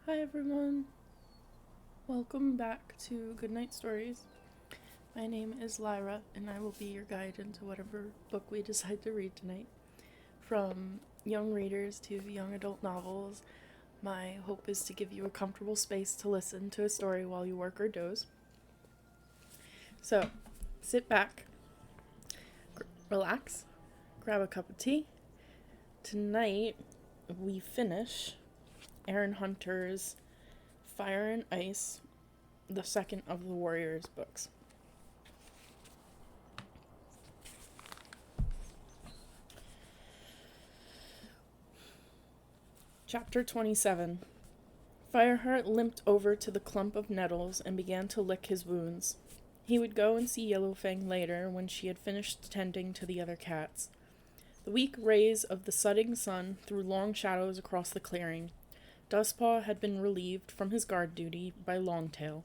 Hi everyone, welcome back to Goodnight Stories. My name is Lyra and I will be your guide into whatever book we decide to read tonight. From young readers to young adult novels, my hope is to give you a comfortable space to listen to a story while you work or doze. So, sit back, relax, grab a cup of tea. Tonight we finish Erin Hunter's Fire and Ice, the second of the Warriors books. Chapter 27. Fireheart limped over to the clump of nettles and began to lick his wounds. He would go and see Yellowfang later when she had finished tending to the other cats. The weak rays of the setting sun threw long shadows across the clearing. Dustpaw had been relieved from his guard duty by Longtail.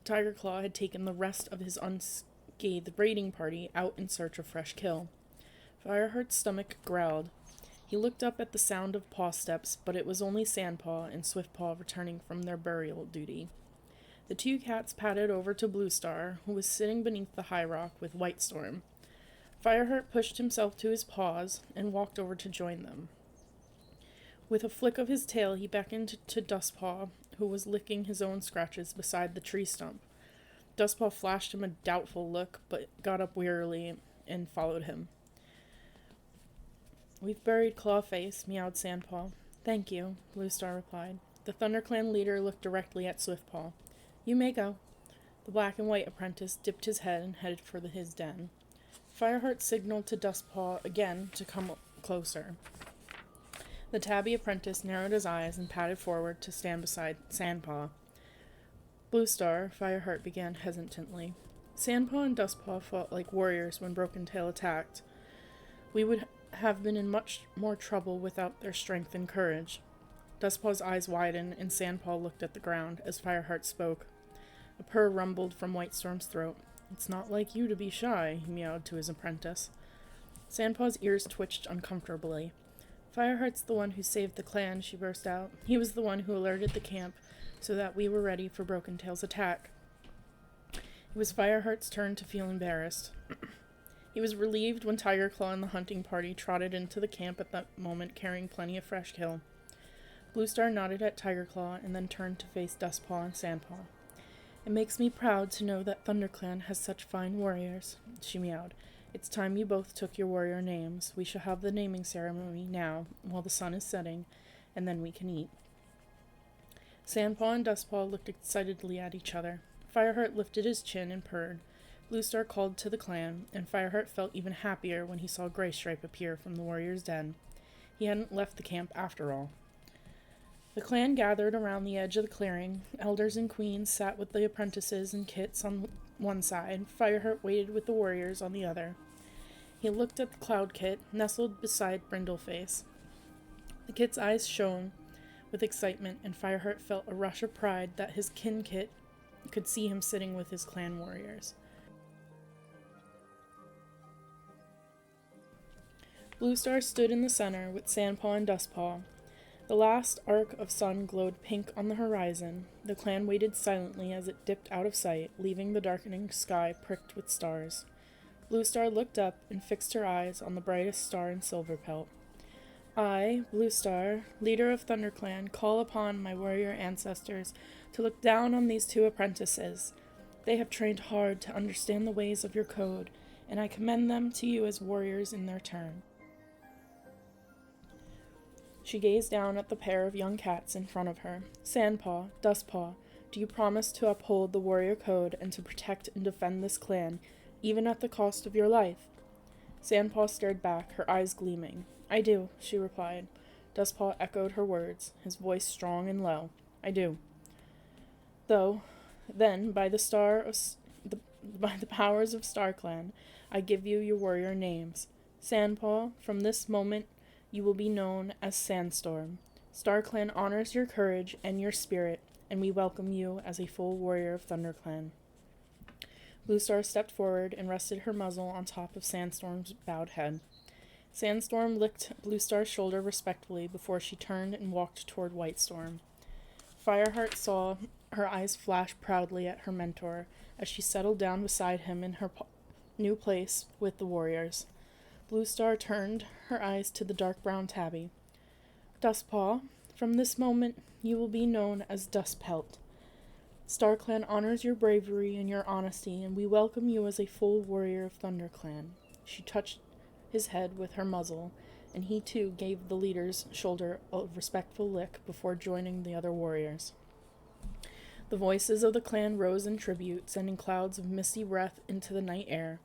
Tigerclaw had taken the rest of his unscathed raiding party out in search of fresh kill. Fireheart's stomach growled. He looked up at the sound of paw steps, but it was only Sandpaw and Swiftpaw returning from their burial duty. The two cats padded over to Bluestar, who was sitting beneath the high rock with Whitestorm. Fireheart pushed himself to his paws and walked over to join them. With a flick of his tail, he beckoned to Dustpaw, who was licking his own scratches beside the tree stump. Dustpaw flashed him a doubtful look, but got up wearily and followed him. "We've buried Clawface," meowed Sandpaw. "Thank you," Bluestar replied. The ThunderClan leader looked directly at Swiftpaw. "You may go." The black and white apprentice dipped his head and headed for his den. Fireheart signaled to Dustpaw again to come closer. The tabby apprentice narrowed his eyes and padded forward to stand beside Sandpaw. "Bluestar," Fireheart began hesitantly. "Sandpaw and Dustpaw fought like warriors when Broken Tail attacked. We would have been in much more trouble without their strength and courage." Dustpaw's eyes widened, and Sandpaw looked at the ground as Fireheart spoke. A purr rumbled from Whitestorm's throat. "It's not like you to be shy," he meowed to his apprentice. Sandpaw's ears twitched uncomfortably. "Fireheart's the one who saved the clan," she burst out. "He was the one who alerted the camp so that we were ready for Broken Tail's attack." It was Fireheart's turn to feel embarrassed. He was relieved when Tigerclaw and the hunting party trotted into the camp at that moment carrying plenty of fresh kill. Bluestar nodded at Tigerclaw and then turned to face Dustpaw and Sandpaw. "It makes me proud to know that ThunderClan has such fine warriors," she meowed. "It's time you both took your warrior names. We shall have the naming ceremony now, while the sun is setting, and then we can eat." Sandpaw and Dustpaw looked excitedly at each other. Fireheart lifted his chin and purred. Bluestar called to the clan, and Fireheart felt even happier when he saw Graystripe appear from the warrior's den. He hadn't left the camp after all. The clan gathered around the edge of the clearing. Elders and queens sat with the apprentices and kits on one side. Fireheart waited with the warriors on the other. He looked at the Cloud Kit, nestled beside Brindleface. The kit's eyes shone with excitement, and Fireheart felt a rush of pride that his kin kit could see him sitting with his clan warriors. Bluestar stood in the center with Sandpaw and Dustpaw. The last arc of sun glowed pink on the horizon. The clan waited silently as it dipped out of sight, leaving the darkening sky pricked with stars. Bluestar looked up and fixed her eyes on the brightest star in Silverpelt. "I, Bluestar, leader of ThunderClan, call upon my warrior ancestors to look down on these two apprentices. They have trained hard to understand the ways of your code, and I commend them to you as warriors in their turn." She gazed down at the pair of young cats in front of her. "Sandpaw, Dustpaw, do you promise to uphold the warrior code and to protect and defend this clan, even at the cost of your life?" Sandpaw stared back, her eyes gleaming. "I do," she replied. Dustpaw echoed her words, his voice strong and low. "I do. Then, by the powers of StarClan, I give you your warrior names. Sandpaw, from this moment you will be known as Sandstorm. StarClan honors your courage and your spirit, and we welcome you as a full warrior of ThunderClan." Bluestar stepped forward and rested her muzzle on top of Sandstorm's bowed head. Sandstorm licked Bluestar's shoulder respectfully before she turned and walked toward Whitestorm. Fireheart saw her eyes flash proudly at her mentor as she settled down beside him in her new place with the warriors. Bluestar turned her eyes to the dark brown tabby. Dustpaw, from this moment you will be known as Dustpelt. StarClan honors your bravery and your honesty, and we welcome you as a full warrior of ThunderClan. She touched his head with her muzzle, and he too gave the leader's shoulder a respectful lick before joining the other warriors. The voices of the clan rose in tribute, sending clouds of misty breath into the night air.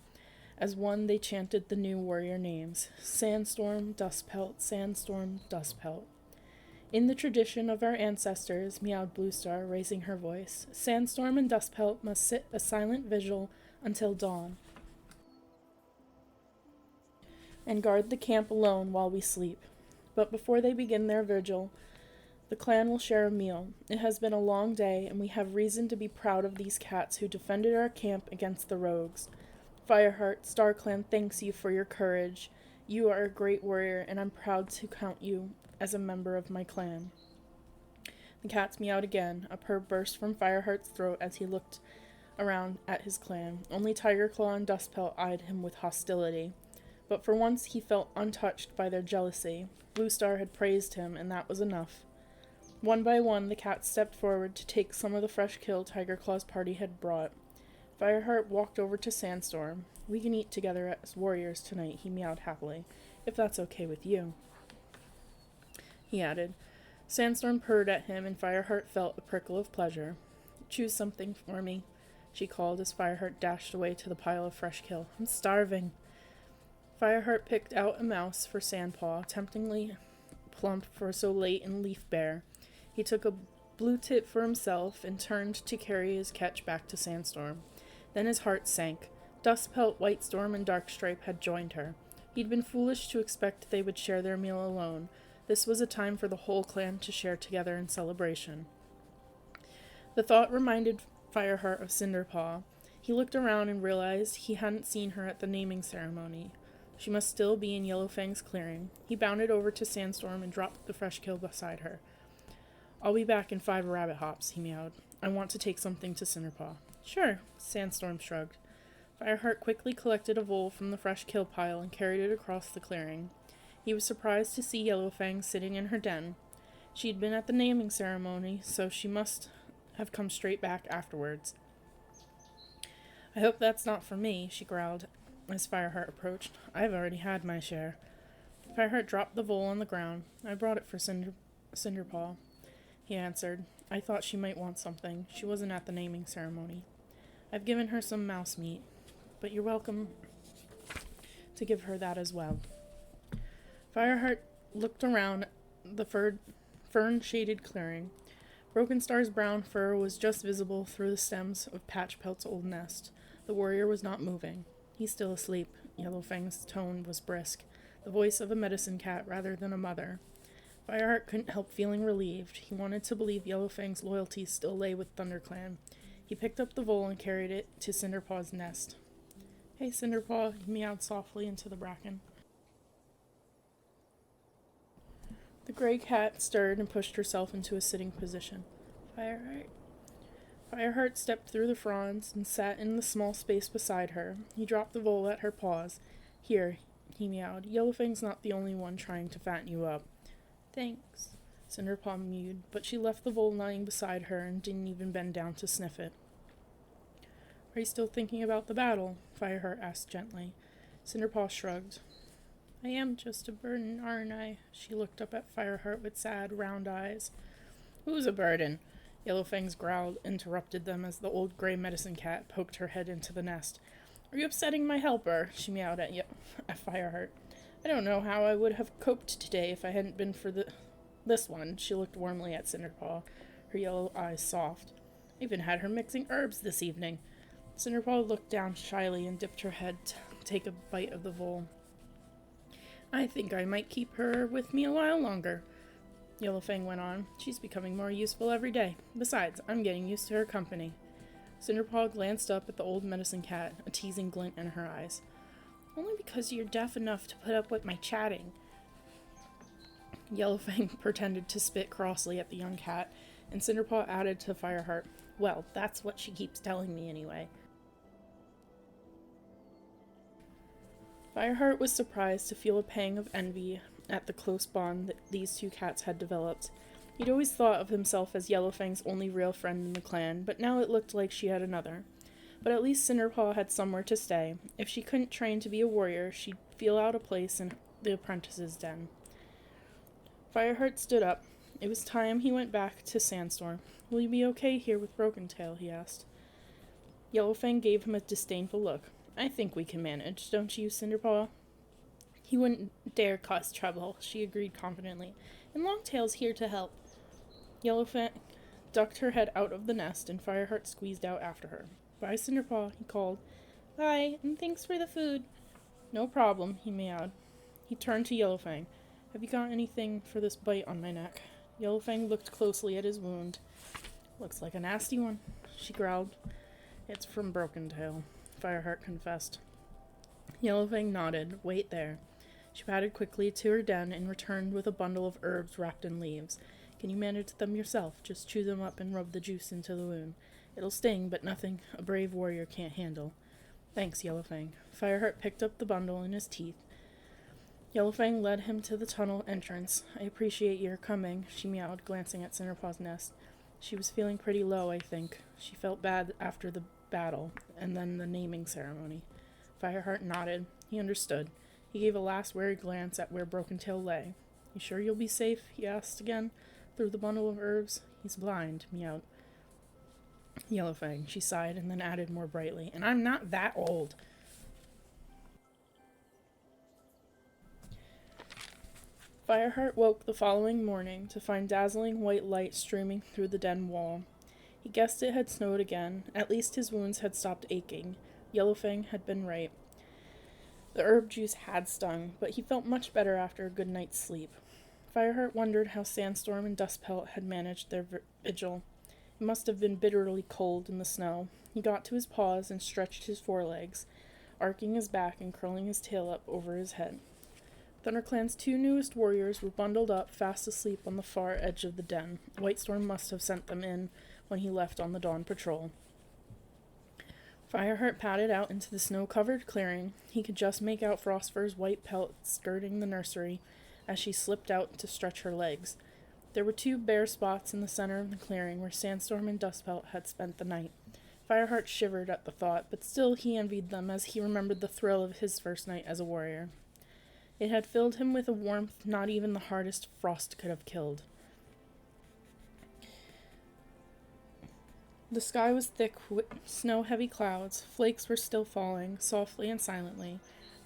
As one, they chanted the new warrior names: Sandstorm, Dustpelt, Sandstorm, Dustpelt. In the tradition of our ancestors, meowed Bluestar, raising her voice, Sandstorm and Dustpelt must sit a silent vigil until dawn, and guard the camp alone while we sleep. But before they begin their vigil, the clan will share a meal. It has been a long day, and we have reason to be proud of these cats who defended our camp against the rogues. Fireheart, StarClan thanks you for your courage. You are a great warrior, and I'm proud to count you as a member of my clan. The cats meowed again. A purr burst from Fireheart's throat as he looked around at his clan. Only Tigerclaw and Dustpelt eyed him with hostility. But for once he felt untouched by their jealousy. Bluestar had praised him, and that was enough. One by one, the cats stepped forward to take some of the fresh kill Tigerclaw's party had brought. Fireheart walked over to Sandstorm. We can eat together as warriors tonight, he meowed happily, if that's okay with you. He added. Sandstorm purred at him, and Fireheart felt a prickle of pleasure. Choose something for me, she called as Fireheart dashed away to the pile of fresh kill. I'm starving. Fireheart picked out a mouse for Sandpaw, temptingly plump for so late in Leaf Bear. He took a blue tit for himself and turned to carry his catch back to Sandstorm. Then his heart sank. Dustpelt, Whitestorm, and Darkstripe had joined her. He'd been foolish to expect they would share their meal alone. This was a time for the whole clan to share together in celebration. The thought reminded Fireheart of Cinderpaw. He looked around and realized he hadn't seen her at the naming ceremony. She must still be in Yellowfang's clearing. He bounded over to Sandstorm and dropped the fresh kill beside her. I'll be back in 5 rabbit hops, he meowed. I want to take something to Cinderpaw. Sure, Sandstorm shrugged. Fireheart quickly collected a vole from the fresh kill pile and carried it across the clearing. He was surprised to see Yellowfang sitting in her den. She'd been at the naming ceremony, so she must have come straight back afterwards. I hope that's not for me, she growled as Fireheart approached. I've already had my share. Fireheart dropped the vole on the ground. I brought it for Cinderpaw, he answered. I thought she might want something. She wasn't at the naming ceremony. I've given her some mouse meat, but you're welcome to give her that as well. Fireheart looked around the fern-shaded clearing. Broken Star's brown fur was just visible through the stems of Patchpelt's old nest. The warrior was not moving. He's still asleep. Yellowfang's tone was brisk, the voice of a medicine cat rather than a mother. Fireheart couldn't help feeling relieved. He wanted to believe Yellowfang's loyalty still lay with ThunderClan. He picked up the vole and carried it to Cinderpaw's nest. Hey, Cinderpaw, he meowed softly into the bracken. The gray cat stirred and pushed herself into a sitting position. Fireheart stepped through the fronds and sat in the small space beside her. He dropped the vole at her paws. Here, he meowed. Yellowfang's not the only one trying to fatten you up. Thanks, Cinderpaw mewed, but she left the vole lying beside her and didn't even bend down to sniff it. Are you still thinking about the battle? Fireheart asked gently. Cinderpaw shrugged. I am just a burden, aren't I? She looked up at Fireheart with sad, round eyes. Who's a burden? Yellowfang's growl interrupted them as the old gray medicine cat poked her head into the nest. Are you upsetting my helper? She meowed at Fireheart. I don't know how I would have coped today if I hadn't been for this one. She looked warmly at Cinderpaw, her yellow eyes soft. I even had her mixing herbs this evening. Cinderpaw looked down shyly and dipped her head to take a bite of the vole. I think I might keep her with me a while longer, Yellowfang went on. She's becoming more useful every day. Besides, I'm getting used to her company. Cinderpaw glanced up at the old medicine cat, a teasing glint in her eyes. Only because you're deaf enough to put up with my chatting. Yellowfang pretended to spit crossly at the young cat, and Cinderpaw added to Fireheart, "Well, that's what she keeps telling me anyway." Fireheart was surprised to feel a pang of envy at the close bond that these two cats had developed. He'd always thought of himself as Yellowfang's only real friend in the clan, but now it looked like she had another. But at least Cinderpaw had somewhere to stay. If she couldn't train to be a warrior, she'd feel out of place in the apprentice's den. Fireheart stood up. It was time he went back to Sandstorm. "Will you be okay here with Broken Tail?" he asked. Yellowfang gave him a disdainful look. "I think we can manage, don't you, Cinderpaw?" "He wouldn't dare cause trouble," she agreed confidently, "and Longtail's here to help." Yellowfang ducked her head out of the nest, and Fireheart squeezed out after her. "Bye, Cinderpaw," he called. "Bye, and thanks for the food." "No problem," he meowed. He turned to Yellowfang. "Have you got anything for this bite on my neck?" Yellowfang looked closely at his wound. "Looks like a nasty one," she growled. "It's from Broken Tail," Fireheart confessed. Yellowfang nodded. "Wait there." She padded quickly to her den and returned with a bundle of herbs wrapped in leaves. "Can you manage them yourself? Just chew them up and rub the juice into the wound. It'll sting, but nothing a brave warrior can't handle." "Thanks, Yellowfang." Fireheart picked up the bundle in his teeth. Yellowfang led him to the tunnel entrance. "I appreciate your coming," she meowed, glancing at Cinderpaw's nest. She was feeling pretty low, I think. She felt bad after the battle, and then the naming ceremony. Fireheart nodded. He understood. He gave a last wary glance at where Broken Tail lay. "You sure you'll be safe?" he asked again, through the bundle of herbs. "He's blind," meowed Yellowfang. She sighed, and then added more brightly, "And I'm not that old." Fireheart woke the following morning to find dazzling white light streaming through the den wall. He guessed it had snowed again. At least his wounds had stopped aching. Yellowfang had been right. The herb juice had stung, but he felt much better after a good night's sleep. Fireheart wondered how Sandstorm and Dustpelt had managed their vigil. It must have been bitterly cold in the snow. He got to his paws and stretched his forelegs, arcing his back and curling his tail up over his head. ThunderClan's two newest warriors were bundled up, fast asleep on the far edge of the den. Whitestorm must have sent them in when he left on the dawn patrol. Fireheart padded out into the snow-covered clearing. He could just make out Frostfur's white pelt skirting the nursery as she slipped out to stretch her legs. There were two bare spots in the center of the clearing where Sandstorm and Dustpelt had spent the night. Fireheart shivered at the thought, but still he envied them as he remembered the thrill of his first night as a warrior. It had filled him with a warmth not even the hardest frost could have killed. The sky was thick with snow-heavy clouds. Flakes were still falling, softly and silently.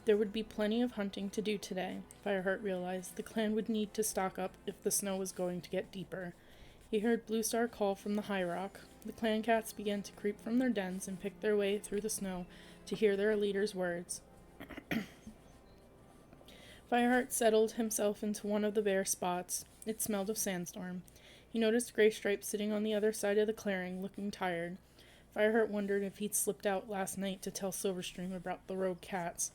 There would be plenty of hunting to do today, Fireheart realized. The clan would need to stock up if the snow was going to get deeper. He heard Bluestar call from the high rock. The clan cats began to creep from their dens and pick their way through the snow to hear their leader's words. Fireheart settled himself into one of the bare spots. It smelled of Sandstorm. He noticed Graystripe sitting on the other side of the clearing, looking tired. Fireheart wondered if he'd slipped out last night to tell Silverstream about the rogue cats.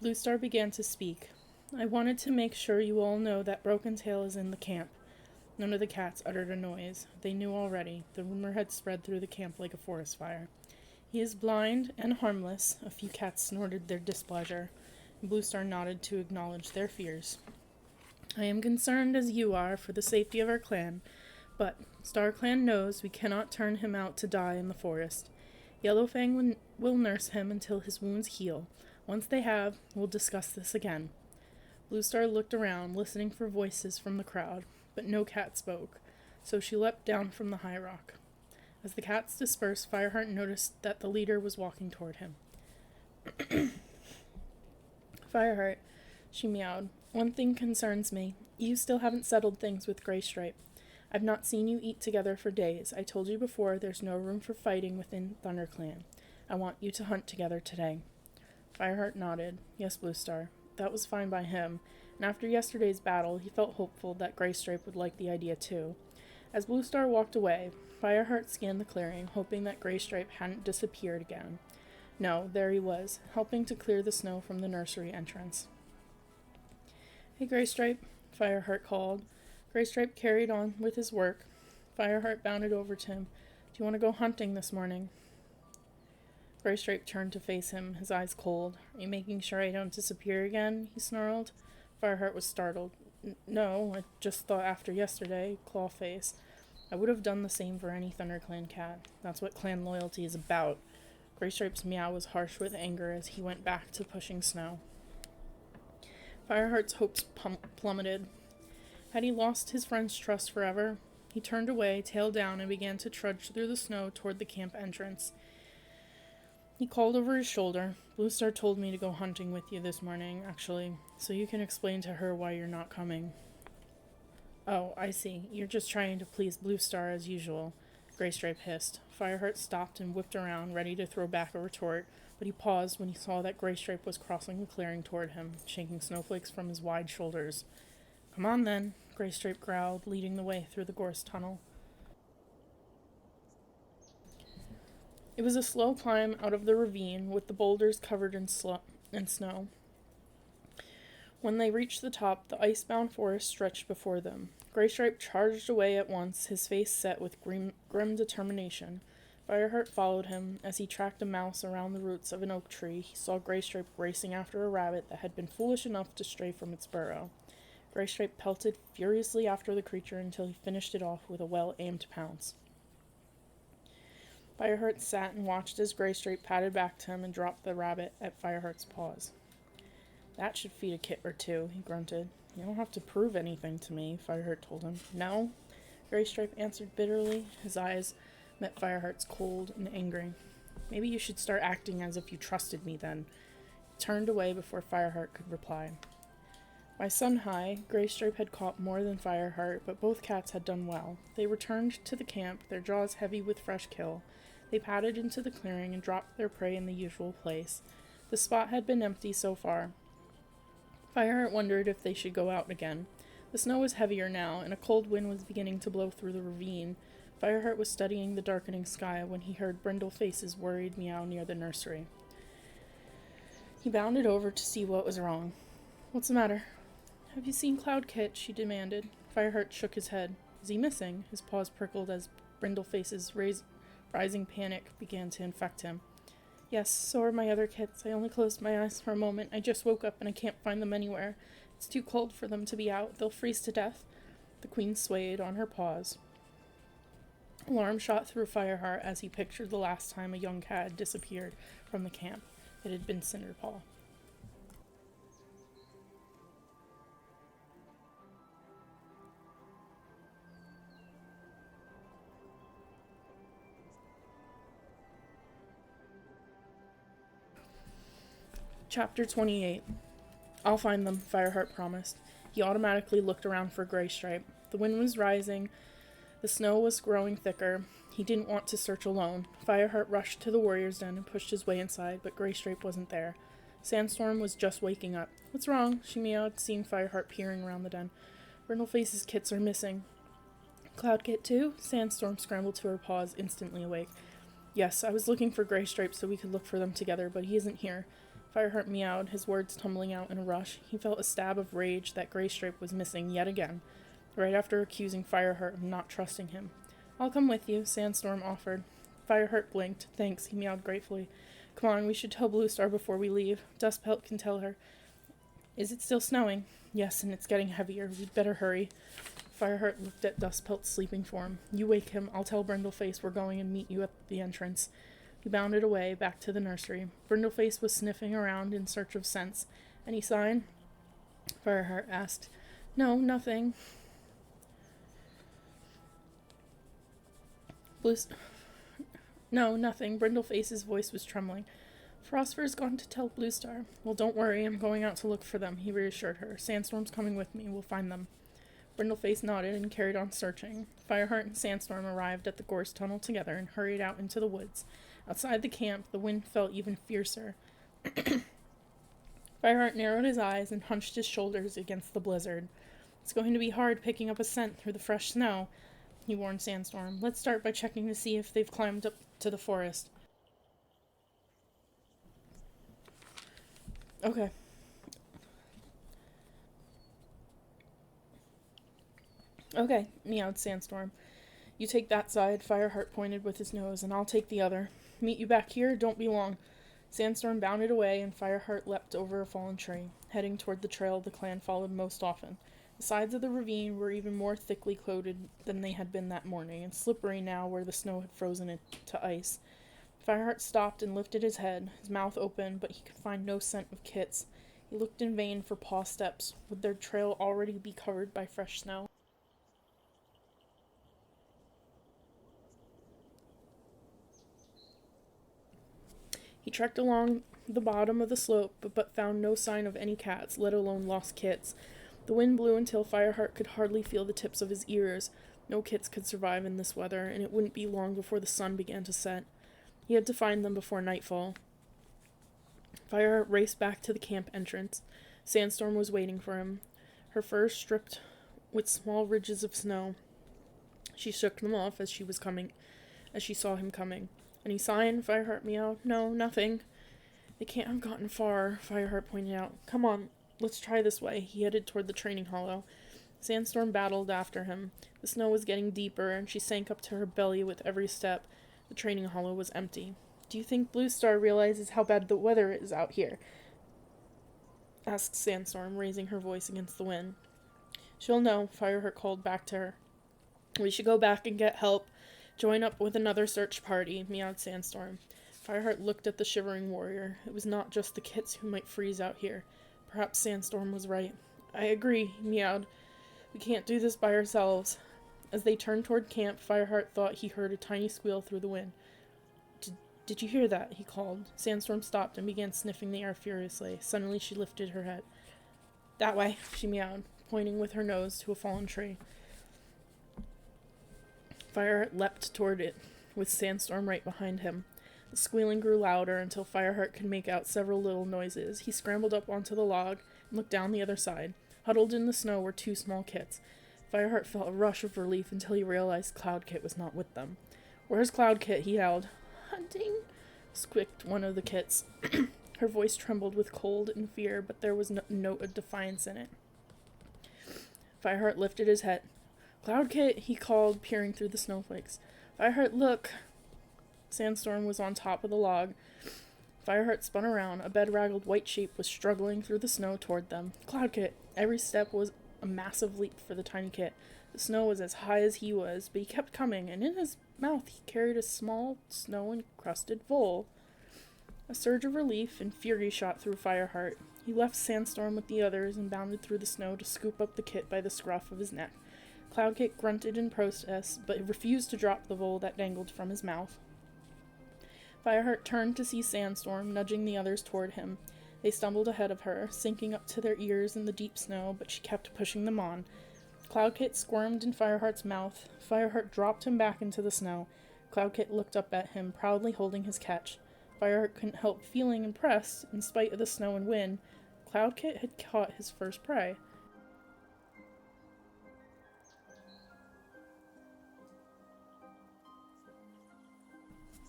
Bluestar began to speak. "I wanted to make sure you all know that Broken Tail is in the camp." None of the cats uttered a noise. They knew already. The rumor had spread through the camp like a forest fire. "He is blind and harmless." A few cats snorted their displeasure. Bluestar nodded to acknowledge their fears. "I am concerned as you are for the safety of our clan, but StarClan knows we cannot turn him out to die in the forest. Yellowfang will nurse him until his wounds heal. Once they have, we'll discuss this again." Bluestar looked around, listening for voices from the crowd, but no cat spoke, so she leapt down from the high rock. As the cats dispersed, Fireheart noticed that the leader was walking toward him. "Fireheart," she meowed, "one thing concerns me. You still haven't settled things with Graystripe. I've not seen you eat together for days. I told you before there's no room for fighting within ThunderClan. I want you to hunt together today." Fireheart nodded. "Yes, Bluestar. That was fine by him, and after yesterday's battle, he felt hopeful that Graystripe would like the idea too." As Bluestar walked away, Fireheart scanned the clearing, hoping that Graystripe hadn't disappeared again. No, there he was, helping to clear the snow from the nursery entrance. "Hey, Graystripe," Fireheart called. Graystripe carried on with his work. Fireheart bounded over to him. Do you want to go hunting this morning? Greystripe turned to face him, his eyes cold. Are you making sure I don't disappear again? He snarled. Fireheart was startled. No, I just thought after yesterday, Clawface. I would have done the same for any ThunderClan cat. That's what clan loyalty is about. Greystripe's meow was harsh with anger as he went back to pushing snow. Fireheart's hopes plummeted. Had he lost his friend's trust forever? He turned away, tail down, and began to trudge through the snow toward the camp entrance. He called over his shoulder. Bluestar told me to go hunting with you this morning, actually, so you can explain to her why you're not coming. Oh, I see. You're just trying to please Bluestar as usual, Greystripe hissed. Fireheart stopped and whipped around, ready to throw back a retort, but he paused when he saw that Greystripe was crossing the clearing toward him, shaking snowflakes from his wide shoulders. Come on, then, Greystripe growled, leading the way through the gorse tunnel. It was a slow climb out of the ravine, with the boulders covered in snow. When they reached the top, the ice-bound forest stretched before them. Greystripe charged away at once, his face set with grim determination. Fireheart followed him. As he tracked a mouse around the roots of an oak tree, he saw Greystripe racing after a rabbit that had been foolish enough to stray from its burrow. Greystripe pelted furiously after the creature until he finished it off with a well-aimed pounce. Fireheart sat and watched as Greystripe padded back to him and dropped the rabbit at Fireheart's paws. That should feed a kit or two, he grunted. You don't have to prove anything to me, Fireheart told him. No? Greystripe answered bitterly. His eyes met Fireheart's cold and angry. Maybe you should start acting as if you trusted me then. He turned away before Fireheart could reply. By sun-high, Greystripe had caught more than Fireheart, but both cats had done well. They returned to the camp, their jaws heavy with fresh kill. They padded into the clearing and dropped their prey in the usual place. The spot had been empty so far. Fireheart wondered if they should go out again. The snow was heavier now, and a cold wind was beginning to blow through the ravine. Fireheart was studying the darkening sky when he heard Brindleface's worried meow near the nursery. He bounded over to see what was wrong. What's the matter? Have you seen Cloudkit? She demanded. Fireheart shook his head. Is he missing? His paws prickled as Brindleface's rising panic began to infect him. Yes, so are my other kits. I only closed my eyes for a moment. I just woke up and I can't find them anywhere. It's too cold for them to be out. They'll freeze to death. The queen swayed on her paws. Alarm shot through Fireheart as he pictured the last time a young cat had disappeared from the camp. It had been Cinderpaw. Chapter 28. I'll find them, Fireheart promised. He automatically looked around for Greystripe. The wind was rising. The snow was growing thicker. He didn't want to search alone. Fireheart rushed to the warrior's den and pushed his way inside, but Greystripe wasn't there. Sandstorm was just waking up. What's wrong? She meowed, seeing Fireheart peering around the den. Brindleface's kits are missing. Cloudkit too? Sandstorm scrambled to her paws, instantly awake. Yes, I was looking for Greystripe so we could look for them together, but he isn't here. Fireheart meowed, his words tumbling out in a rush. He felt a stab of rage that Greystripe was missing yet again, right after accusing Fireheart of not trusting him. I'll come with you, Sandstorm offered. Fireheart blinked. Thanks, he meowed gratefully. Come on, we should tell Bluestar before we leave. Dustpelt can tell her. Is it still snowing? Yes, and it's getting heavier. We'd better hurry. Fireheart looked at Dustpelt's sleeping form. You wake him. I'll tell Brindleface we're going and meet you at the entrance. He bounded away, back to the nursery. Brindleface was sniffing around in search of scents. Any sign? Fireheart asked. No, nothing. No, nothing. Brindleface's voice was trembling. Frostfur's gone to tell Bluestar. Well, don't worry, I'm going out to look for them, he reassured her. Sandstorm's coming with me. We'll find them. Brindleface nodded and carried on searching. Fireheart and Sandstorm arrived at the gorse tunnel together and hurried out into the woods. Outside the camp, the wind felt even fiercer. Fireheart narrowed his eyes and hunched his shoulders against the blizzard. It's going to be hard picking up a scent through the fresh snow, he warned Sandstorm. Let's start by checking to see if they've climbed up to the forest. Okay. Okay, meowed Sandstorm. You take that side, Fireheart pointed with his nose, and I'll take the other. Meet you back here, don't be long. Sandstorm bounded away, and Fireheart leapt over a fallen tree, heading toward the trail the clan followed most often. The sides of the ravine were even more thickly coated than they had been that morning, and slippery now where the snow had frozen it to ice. Fireheart stopped and lifted his head, his mouth open, but he could find no scent of Kit's. He looked in vain for paw steps. Would their trail already be covered by fresh snow? He trekked along the bottom of the slope, but found no sign of any cats, let alone lost Kits. The wind blew until Fireheart could hardly feel the tips of his ears. No Kits could survive in this weather, and it wouldn't be long before the sun began to set. He had to find them before nightfall. Fireheart raced back to the camp entrance. Sandstorm was waiting for him, her fur stripped with small ridges of snow. She shook them off as she saw him coming. Any sign? Fireheart meowed. No, nothing. They can't have gotten far, Fireheart pointed out. Come on, let's try this way. He headed toward the training hollow. Sandstorm battled after him. The snow was getting deeper, and she sank up to her belly with every step. The training hollow was empty. Do you think Blue Star realizes how bad the weather is out here? Asked Sandstorm, raising her voice against the wind. She'll know, Fireheart called back to her. We should go back and get help. Join up with another search party, meowed Sandstorm. Fireheart looked at the shivering warrior. It was not just the Kits who might freeze out here. Perhaps Sandstorm was right. I agree, he meowed. We can't do this by ourselves. As they turned toward camp, Fireheart thought he heard a tiny squeal through the wind. Did you hear that? He called. Sandstorm stopped and began sniffing the air furiously. Suddenly she lifted her head. That way, she meowed, pointing with her nose to a fallen tree. Fireheart leapt toward it, with Sandstorm right behind him. The squealing grew louder until Fireheart could make out several little noises. He scrambled up onto the log and looked down the other side. Huddled in the snow were two small Kits. Fireheart felt a rush of relief until he realized Cloud Kit was not with them. Where's Cloud Kit? He yelled. Hunting, squeaked one of the Kits. Her voice trembled with cold and fear, but there was no note of defiance in it. Fireheart lifted his head. Cloud Kit, he called, peering through the snowflakes. Fireheart, look. Sandstorm was on top of the log. Fireheart spun around. A bedraggled white shape was struggling through the snow toward them. Cloud Kit. Every step was a massive leap for the tiny Kit. The snow was as high as he was, but he kept coming, and in his mouth he carried a small, snow-encrusted vole. A surge of relief and fury shot through Fireheart. He left Sandstorm with the others and bounded through the snow to scoop up the Kit by the scruff of his neck. Cloud Kit grunted in protest, but refused to drop the vole that dangled from his mouth. Fireheart turned to see Sandstorm, nudging the others toward him. They stumbled ahead of her, sinking up to their ears in the deep snow, but she kept pushing them on. Cloud Kit squirmed in Fireheart's mouth. Fireheart dropped him back into the snow. Cloud Kit looked up at him, proudly holding his catch. Fireheart couldn't help feeling impressed. In spite of the snow and wind, Cloud Kit had caught his first prey.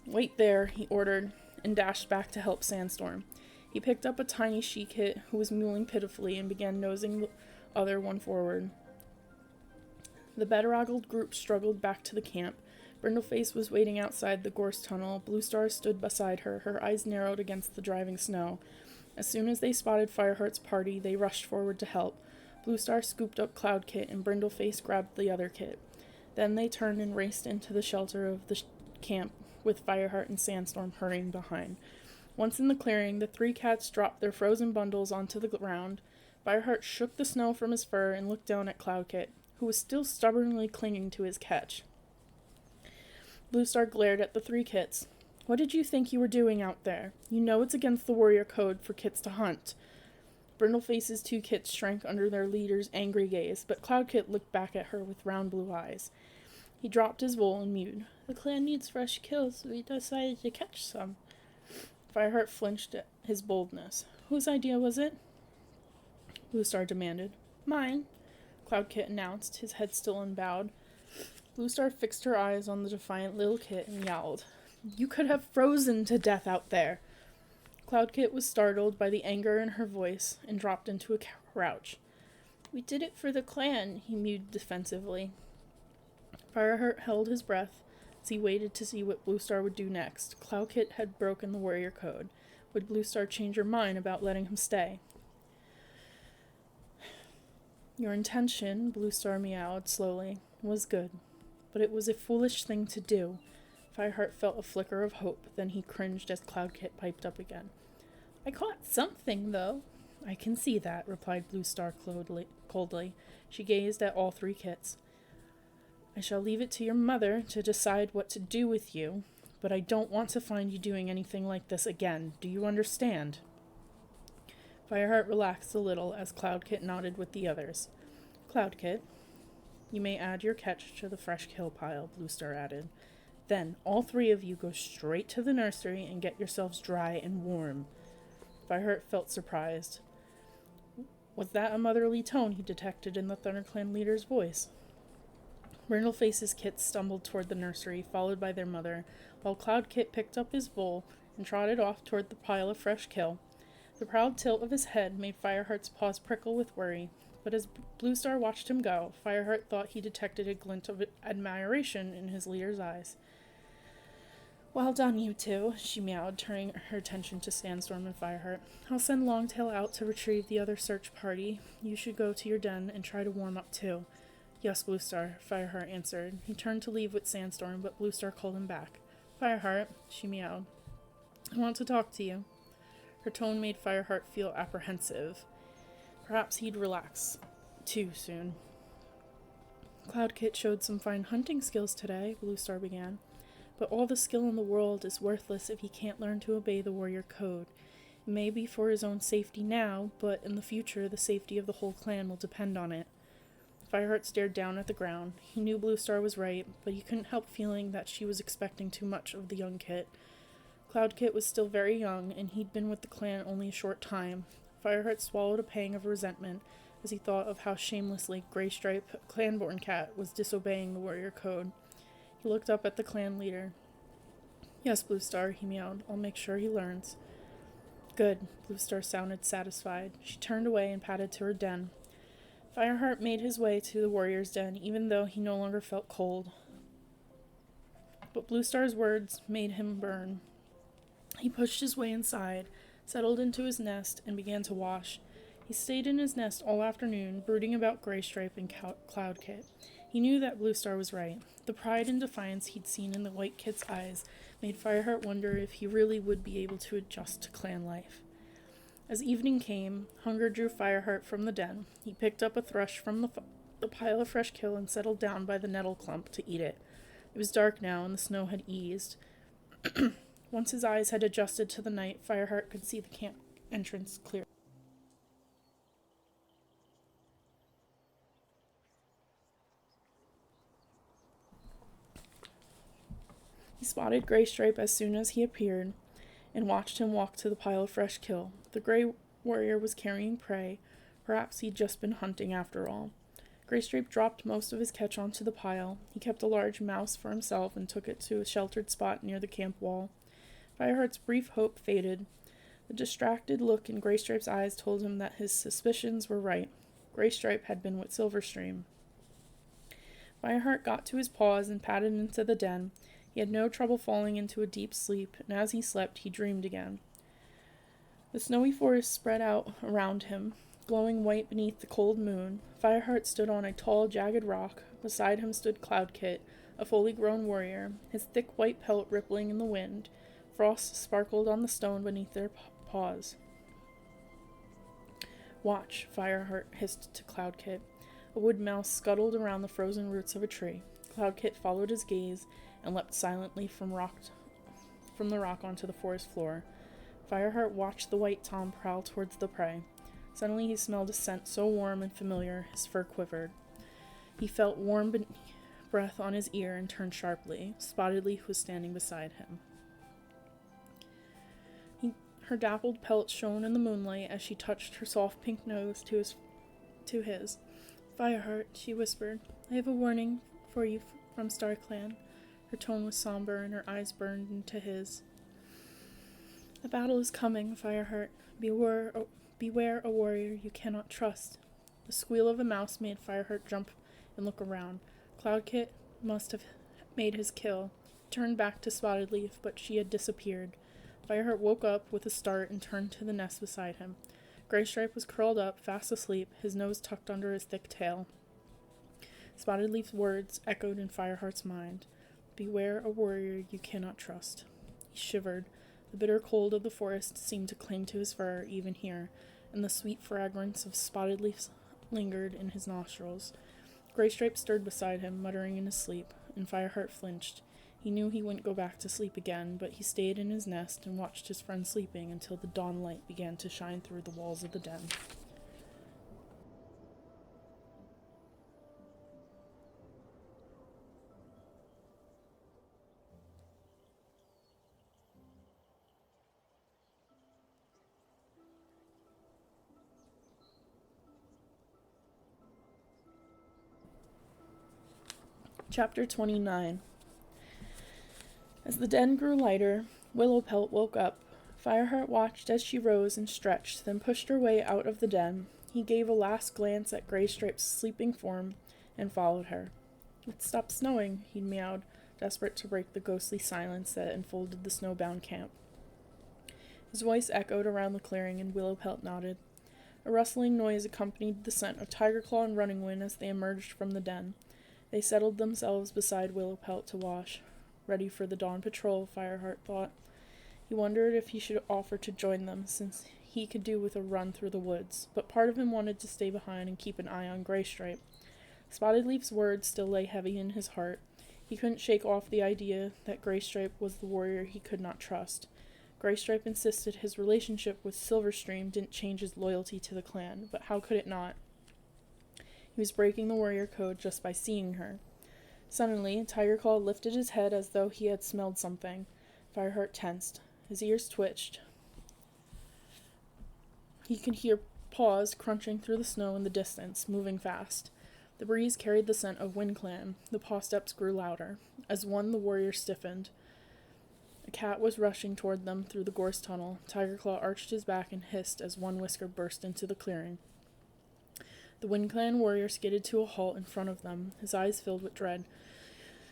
Wait there, he ordered, and dashed back to help Sandstorm. He picked up a tiny she-Kit who was mewing pitifully and began nosing the other one forward. The bedraggled group struggled back to the camp. Brindleface was waiting outside the gorse tunnel. Blue Star stood beside her, her eyes narrowed against the driving snow. As soon as they spotted Fireheart's party, they rushed forward to help. Blue Star scooped up Cloud Kit, and Brindleface grabbed the other Kit. Then they turned and raced into the shelter of the camp, with Fireheart and Sandstorm hurrying behind. Once in the clearing, the three cats dropped their frozen bundles onto the ground. Fireheart shook the snow from his fur and looked down at Cloud Kit, who was still stubbornly clinging to his catch. Blue Star glared at the three Kits. What did you think you were doing out there? You know it's against the warrior code for Kits to hunt. Brindleface's two Kits shrank under their leader's angry gaze, but Cloud Kit looked back at her with round blue eyes. He dropped his vole and mewed. The clan needs fresh kills, so we decided to catch some. Fireheart flinched at his boldness. Whose idea was it? Blue Star demanded. Mine, Cloud Kit announced, his head still unbowed. Blue Star fixed her eyes on the defiant little Kit and yowled. You could have frozen to death out there. Cloud Kit was startled by the anger in her voice and dropped into a crouch. We did it for the clan, he mewed defensively. Fireheart held his breath as he waited to see what Bluestar would do next. Cloudkit had broken the warrior code. Would Bluestar change her mind about letting him stay? Your intention, Bluestar meowed slowly, was good, but it was a foolish thing to do. Fireheart felt a flicker of hope, then he cringed as Cloudkit piped up again. I caught something, though. I can see that, replied Bluestar coldly. She gazed at all three kits. I shall leave it to your mother to decide what to do with you, but I don't want to find you doing anything like this again. Do you understand? Fireheart relaxed a little as Cloudkit nodded with the others. Cloudkit, you may add your catch to the fresh kill pile, Bluestar added. Then all three of you go straight to the nursery and get yourselves dry and warm. Fireheart felt surprised. Was that a motherly tone he detected in the ThunderClan leader's voice? Brindleface's kits stumbled toward the nursery, followed by their mother, while Cloudkit picked up his bowl and trotted off toward the pile of fresh kill. The proud tilt of his head made Fireheart's paws prickle with worry, but as Bluestar watched him go, Fireheart thought he detected a glint of admiration in his leader's eyes. Well done, you two, she meowed, turning her attention to Sandstorm and Fireheart. I'll send Longtail out to retrieve the other search party. You should go to your den and try to warm up too. Yes, Bluestar, Fireheart answered. He turned to leave with Sandstorm, but Bluestar called him back. Fireheart, she meowed. I want to talk to you. Her tone made Fireheart feel apprehensive. Perhaps he'd relax too soon. Cloudkit showed some fine hunting skills today, Bluestar began. But all the skill in the world is worthless if he can't learn to obey the warrior code. It may be for his own safety now, but in the future the safety of the whole clan will depend on it. Fireheart stared down at the ground. He knew Bluestar was right, but he couldn't help feeling that she was expecting too much of the young kit. Cloudkit was still very young, and he'd been with the clan only a short time. Fireheart swallowed a pang of resentment as he thought of how shamelessly Graystripe, a clan-born cat, was disobeying the warrior code. He looked up at the clan leader. Yes, Bluestar, he meowed. I'll make sure he learns. Good, Bluestar sounded satisfied. She turned away and padded to her den. Fireheart made his way to the warrior's den, even though he no longer felt cold. But Bluestar's words made him burn. He pushed his way inside, settled into his nest, and began to wash. He stayed in his nest all afternoon, brooding about Graystripe and Cloudkit. He knew that Bluestar was right. The pride and defiance he'd seen in the white kit's eyes made Fireheart wonder if he really would be able to adjust to clan life. As evening came, hunger drew Fireheart from the den. He picked up a thrush from the pile of fresh kill and settled down by the nettle clump to eat it. It was dark now, and the snow had eased. Once his eyes had adjusted to the night, Fireheart could see the camp entrance clearly. He spotted Graystripe as soon as he appeared, and watched him walk to the pile of fresh kill. The gray warrior was carrying prey. Perhaps he'd just been hunting after all. Graystripe dropped most of his catch onto the pile. He kept a large mouse for himself and took it to a sheltered spot near the camp wall. Fireheart's brief hope faded. The distracted look in Graystripe's eyes told him that his suspicions were right. Graystripe had been with Silverstream. Fireheart got to his paws and padded into the den. He had no trouble falling into a deep sleep, and as he slept, he dreamed again. The snowy forest spread out around him, glowing white beneath the cold moon. Fireheart stood on a tall, jagged rock. Beside him stood Cloudkit, a fully grown warrior, his thick white pelt rippling in the wind. Frost sparkled on the stone beneath their paws. Watch, Fireheart hissed to Cloudkit. A wood mouse scuttled around the frozen roots of a tree. Cloudkit followed his gaze and leapt silently from the rock onto the forest floor. Fireheart watched the white tom prowl towards the prey. Suddenly he smelled a scent so warm and familiar, his fur quivered. He felt warm breath on his ear and turned sharply. Spotted Leaf was standing beside him. Her dappled pelt shone in the moonlight as she touched her soft pink nose to his. Fireheart, she whispered, I have a warning for you from StarClan. Her tone was somber and her eyes burned into his. A battle is coming, Fireheart. Beware a warrior you cannot trust. The squeal of a mouse made Fireheart jump and look around. Cloudkit, must have made his kill. He turned back to Spotted Leaf, but she had disappeared. Fireheart woke up with a start and turned to the nest beside him. Graystripe was curled up, fast asleep, his nose tucked under his thick tail. Spotted Leaf's words echoed in Fireheart's mind. Beware a warrior you cannot trust. He shivered. The bitter cold of the forest seemed to cling to his fur even here, and the sweet fragrance of Spotted Leaf lingered in his nostrils. Graystripe stirred beside him, muttering in his sleep, and Fireheart flinched. He knew he wouldn't go back to sleep again, but he stayed in his nest and watched his friend sleeping until the dawn light began to shine through the walls of the den. Chapter 29. As the den grew lighter, Willowpelt woke up. Fireheart watched as she rose and stretched, then pushed her way out of the den. He gave a last glance at Graystripe's sleeping form and followed her. It stopped snowing, he meowed, desperate to break the ghostly silence that enfolded the snowbound camp. His voice echoed around the clearing, and Willowpelt nodded. A rustling noise accompanied the scent of Tigerclaw and Running Wind as they emerged from the den. They settled themselves beside Willowpelt to wash. Ready for the dawn patrol, Fireheart thought. He wondered if he should offer to join them, since he could do with a run through the woods, but part of him wanted to stay behind and keep an eye on Graystripe. Spotted Leaf's words still lay heavy in his heart. He couldn't shake off the idea that Graystripe was the warrior he could not trust. Graystripe insisted his relationship with Silverstream didn't change his loyalty to the clan, but how could it not? He was breaking the warrior code just by seeing her. Suddenly, Tigerclaw lifted his head as though he had smelled something. Fireheart tensed. His ears twitched. He could hear paws crunching through the snow in the distance, moving fast. The breeze carried the scent of WindClan. The paw steps grew louder. As one, the warrior stiffened. A cat was rushing toward them through the gorse tunnel. Tigerclaw arched his back and hissed as one whisker burst into the clearing. The WindClan warrior skidded to a halt in front of them, his eyes filled with dread.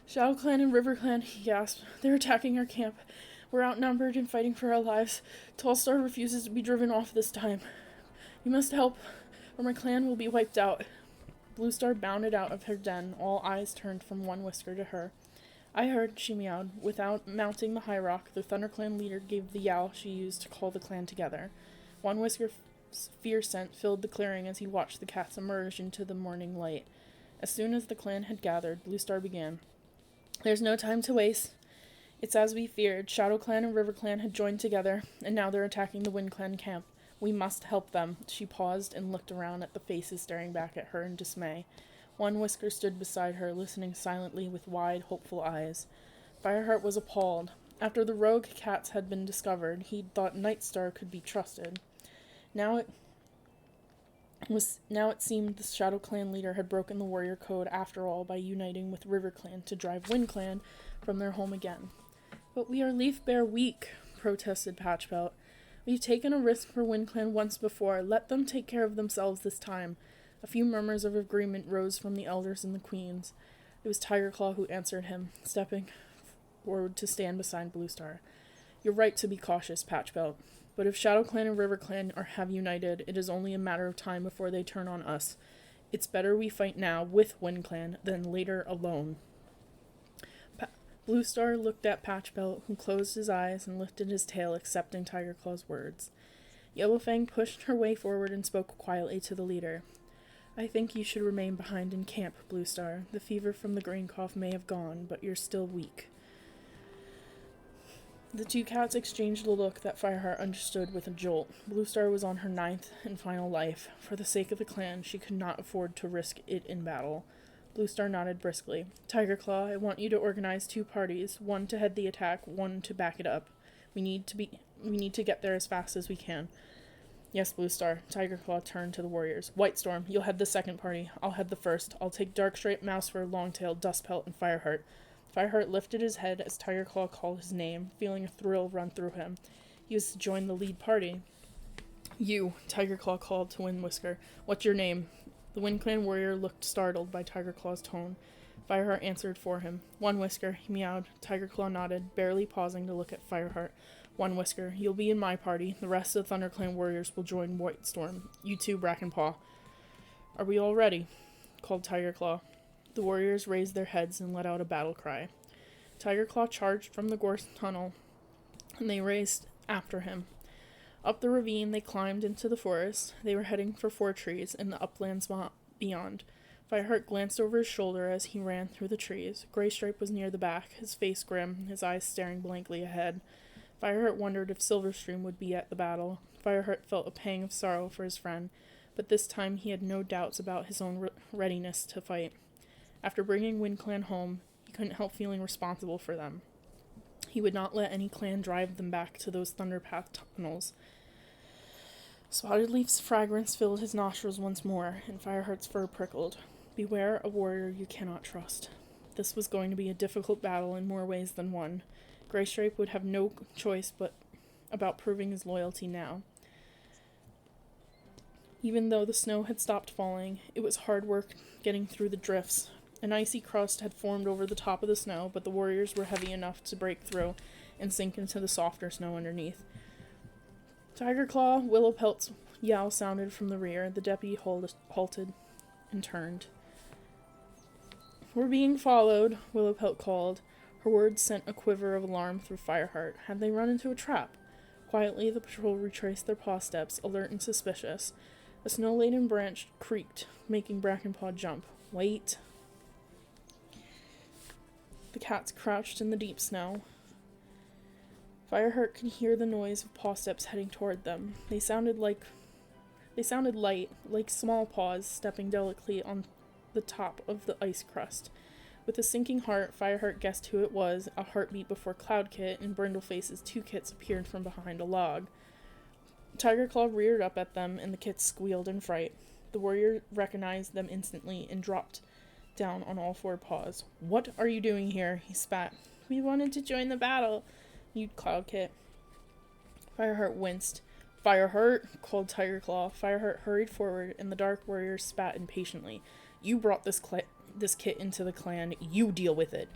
ShadowClan and RiverClan, he gasped. They're attacking our camp. We're outnumbered and fighting for our lives. Tallstar refuses to be driven off this time. You must help, or my clan will be wiped out. Bluestar bounded out of her den, all eyes turned from One Whisker to her. I heard, she meowed. Without mounting the high rock, the ThunderClan leader gave the yowl she used to call the clan together. One Whisker's fear scent filled the clearing as he watched the cats emerge into the morning light. As soon as the clan had gathered, Bluestar began. There's no time to waste. It's as we feared. ShadowClan and RiverClan had joined together, and now they're attacking the WindClan camp. We must help them. She paused and looked around at the faces staring back at her in dismay. One Whisker stood beside her, listening silently with wide, hopeful eyes. Fireheart was appalled. After the rogue cats had been discovered, he'd thought Nightstar could be trusted. Now it seemed the ShadowClan leader had broken the warrior code after all by uniting with RiverClan to drive WindClan from their home again. But we are Leaf Bear weak, protested Patchbelt. We've taken a risk for WindClan once before. Let them take care of themselves this time. A few murmurs of agreement rose from the elders and the queens. It was Tigerclaw who answered him, stepping forward to stand beside Bluestar. You're right to be cautious, Patchbelt. But if ShadowClan and RiverClan have united, it is only a matter of time before they turn on us. It's better we fight now with WindClan than later alone. Bluestar looked at Patchbelt, who closed his eyes and lifted his tail, accepting Tigerclaw's words. Yellowfang pushed her way forward and spoke quietly to the leader. I think you should remain behind in camp, Bluestar. The fever from the grain cough may have gone, but you're still weak. The two cats exchanged a look that Fireheart understood with a jolt. Bluestar was on her 9th and final life. For the sake of the clan, she could not afford to risk it in battle. Bluestar nodded briskly. Tigerclaw, I want you to organize 2 parties, one to head the attack, one to back it up. We need to get there as fast as we can. Yes, Bluestar. Tigerclaw turned to the warriors. Whitestorm, you'll head the second party. I'll head the first. I'll take Darkstripe, Mousefur, Longtail, Dustpelt, and Fireheart. Fireheart lifted his head as Tigerclaw called his name, feeling a thrill run through him. He was to join the lead party. You, Tigerclaw called to Windwhisker. What's your name? The Wind Clan warrior looked startled by Tiger Claw's tone. Fireheart answered for him. One whisker, he meowed. Tiger Claw nodded, barely pausing to look at Fireheart. One whisker, you'll be in my party. The rest of the Thunder Clan warriors will join White Storm. You too, Brackenpaw. Are we all ready? Called Tiger Claw. The warriors raised their heads and let out a battle cry. Tiger Claw charged from the gorse tunnel, and they raced after him. Up the ravine they climbed into the forest. They were heading for Four Trees in the uplands beyond. Fireheart glanced over his shoulder as he ran through the trees. Graystripe was near the back, his face grim, his eyes staring blankly ahead. Fireheart wondered if Silverstream would be at the battle. Fireheart felt a pang of sorrow for his friend, but this time he had no doubts about his own readiness to fight. After bringing Wind Clan home, he couldn't help feeling responsible for them. He would not let any clan drive them back to those Thunderpath tunnels. Spotted Leaf's fragrance filled his nostrils once more, and Fireheart's fur prickled. Beware a warrior you cannot trust. This was going to be a difficult battle in more ways than one. Graystripe would have no choice but about proving his loyalty now. Even though the snow had stopped falling, it was hard work getting through the drifts. An icy crust had formed over the top of the snow, but the warriors were heavy enough to break through and sink into the softer snow underneath. Tiger Claw, Willowpelt's yowl sounded from the rear. The deputy halted and turned. We're being followed, Willowpelt called. Her words sent a quiver of alarm through Fireheart. Had they run into a trap? Quietly, the patrol retraced their paw steps, alert and suspicious. A snow-laden branch creaked, making Brackenpaw jump. Wait. The cats crouched in the deep snow. Fireheart could hear the noise of paw steps heading toward them. They sounded light, like small paws stepping delicately on the top of the ice crust. With a sinking heart, Fireheart guessed who it was. A heartbeat before Cloudkit and Brindleface's two kits appeared from behind a log. Tiger Claw reared up at them, and the kits squealed in fright. The warrior recognized them instantly and dropped down on all four paws. What are you doing here? He spat. We wanted to join the battle, mewed Cloudkit. Fireheart winced. Fireheart, called Tiger Claw. Fireheart hurried forward, and the dark warrior spat impatiently. You brought this kit into the clan. You deal with it.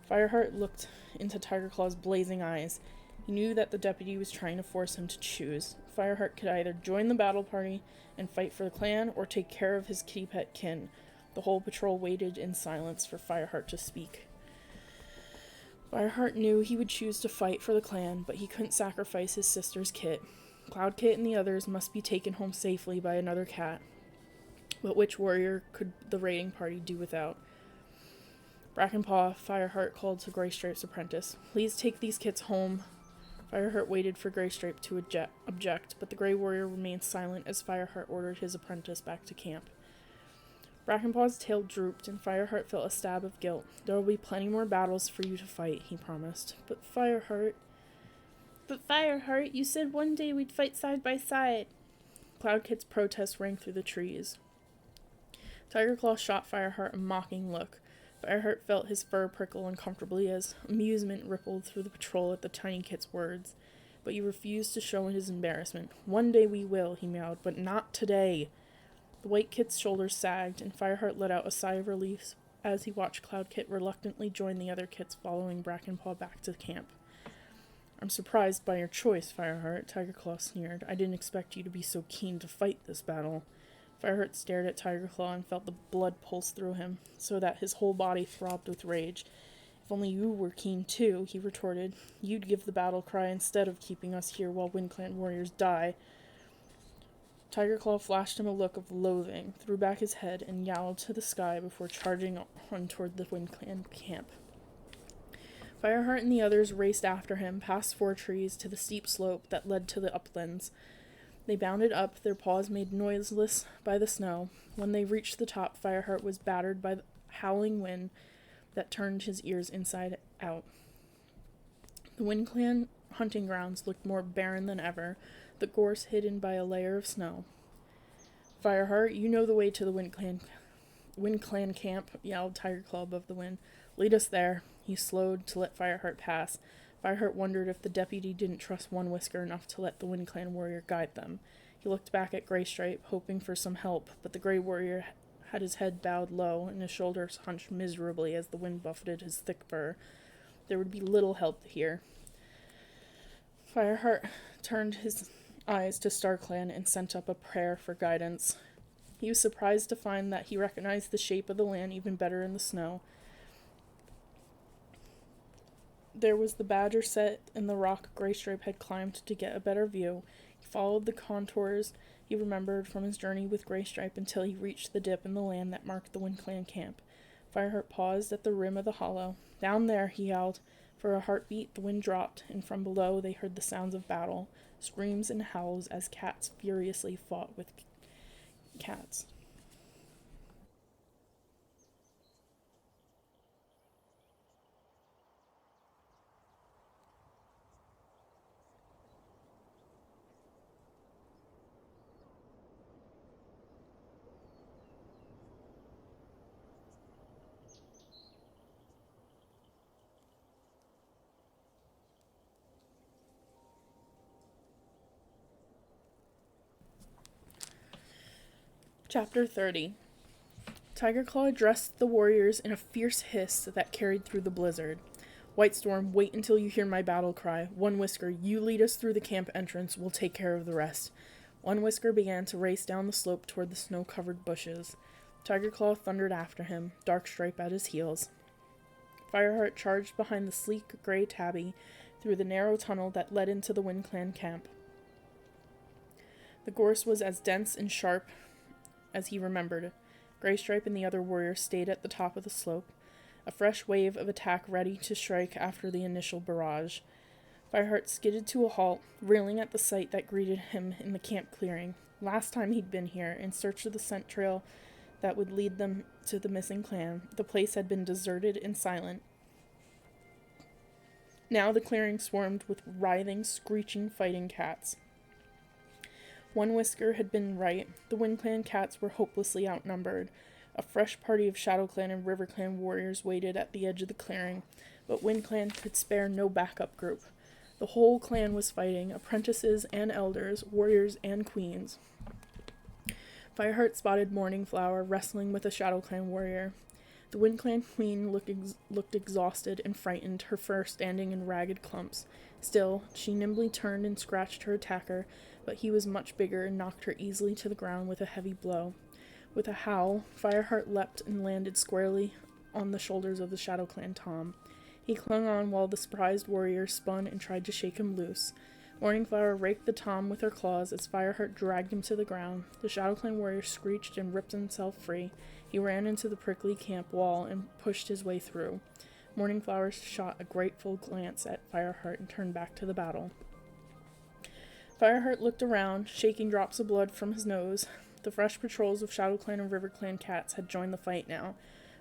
Fireheart looked into Tiger Claw's blazing eyes. He knew that the deputy was trying to force him to choose. Fireheart could either join the battle party and fight for the clan, or take care of his kitty pet kin. The whole patrol waited in silence for Fireheart to speak. Fireheart knew he would choose to fight for the clan, but he couldn't sacrifice his sister's kit. Cloudkit and the others must be taken home safely by another cat. But which warrior could the raiding party do without? Brackenpaw, Fireheart called to Graystripe's apprentice. Please take these kits home. Fireheart waited for Graystripe to object, but the Grey Warrior remained silent as Fireheart ordered his apprentice back to camp. Brackenpaw's tail drooped, and Fireheart felt a stab of guilt. There will be plenty more battles for you to fight, he promised. But Fireheart, you said one day we'd fight side by side. Cloudkit's protest rang through the trees. Tiger Claw shot Fireheart a mocking look. Fireheart felt his fur prickle uncomfortably as amusement rippled through the patrol at the tiny kit's words. But he refused to show his embarrassment. One day we will, he meowed, but not today. The white kit's shoulders sagged, and Fireheart let out a sigh of relief as he watched Cloudkit reluctantly join the other kits following Brackenpaw back to camp. I'm surprised by your choice, Fireheart, Tiger Claw sneered. I didn't expect you to be so keen to fight this battle. Fireheart stared at Tiger Claw and felt the blood pulse through him, so that his whole body throbbed with rage. If only you were keen too, he retorted. You'd give the battle cry instead of keeping us here while Wind Clan warriors die. Tiger Claw flashed him a look of loathing, threw back his head, and yowled to the sky before charging on toward the Wind Clan camp. Fireheart and the others raced after him, past Four Trees, to the steep slope that led to the uplands. They bounded up, their paws made noiseless by the snow. When they reached the top, Fireheart was battered by the howling wind that turned his ears inside out. The Wind Clan hunting grounds looked more barren than ever, the gorse hidden by a layer of snow. Fireheart, you know the way to the Wind Clan camp, yelled Tiger Claw above the wind. Lead us there. He slowed to let Fireheart pass. Fireheart wondered if the deputy didn't trust One Whisker enough to let the Wind Clan warrior guide them. He looked back at Graystripe, hoping for some help, but the Grey Warrior had his head bowed low and his shoulders hunched miserably as the wind buffeted his thick fur. There would be little help here. Fireheart turned his eyes to StarClan and sent up a prayer for guidance. He was surprised to find that he recognized the shape of the land even better in the snow. There was the badger set in the rock Greystripe had climbed to get a better view. He followed the contours he remembered from his journey with Greystripe until he reached the dip in the land that marked the WindClan camp. Fireheart paused at the rim of the hollow. "Down there," he yelled. For a heartbeat, the wind dropped, and from below they heard the sounds of battle, screams and howls as cats furiously fought with cats. Chapter 30. Tigerclaw addressed the warriors in a fierce hiss that carried through the blizzard. "Whitestorm, wait until you hear my battle cry. One Whisker, you lead us through the camp entrance. We'll take care of the rest." One Whisker began to race down the slope toward the snow-covered bushes. Tigerclaw thundered after him, Darkstripe at his heels. Fireheart charged behind the sleek gray tabby through the narrow tunnel that led into the WindClan camp. The gorse was as dense and sharp as he remembered. Greystripe and the other warriors stayed at the top of the slope, a fresh wave of attack ready to strike after the initial barrage. Fireheart skidded to a halt, reeling at the sight that greeted him in the camp clearing. Last time he'd been here, in search of the scent trail that would lead them to the missing clan, the place had been deserted and silent. Now the clearing swarmed with writhing, screeching, fighting cats. One Whisker had been right. The WindClan cats were hopelessly outnumbered. A fresh party of ShadowClan and RiverClan warriors waited at the edge of the clearing, but WindClan could spare no backup group. The whole clan was fighting, apprentices and elders, warriors and queens. Fireheart spotted Morningflower wrestling with a ShadowClan warrior. The WindClan queen looked exhausted and frightened, her fur standing in ragged clumps. Still, she nimbly turned and scratched her attacker, but he was much bigger and knocked her easily to the ground with a heavy blow. With a howl, Fireheart leapt and landed squarely on the shoulders of the ShadowClan Tom. He clung on while the surprised warrior spun and tried to shake him loose. Morningflower raked the Tom with her claws as Fireheart dragged him to the ground. The ShadowClan warrior screeched and ripped himself free. He ran into the prickly camp wall and pushed his way through. Morningflower shot a grateful glance at Fireheart and turned back to the battle. Fireheart looked around, shaking drops of blood from his nose. The fresh patrols of ShadowClan and RiverClan cats had joined the fight now.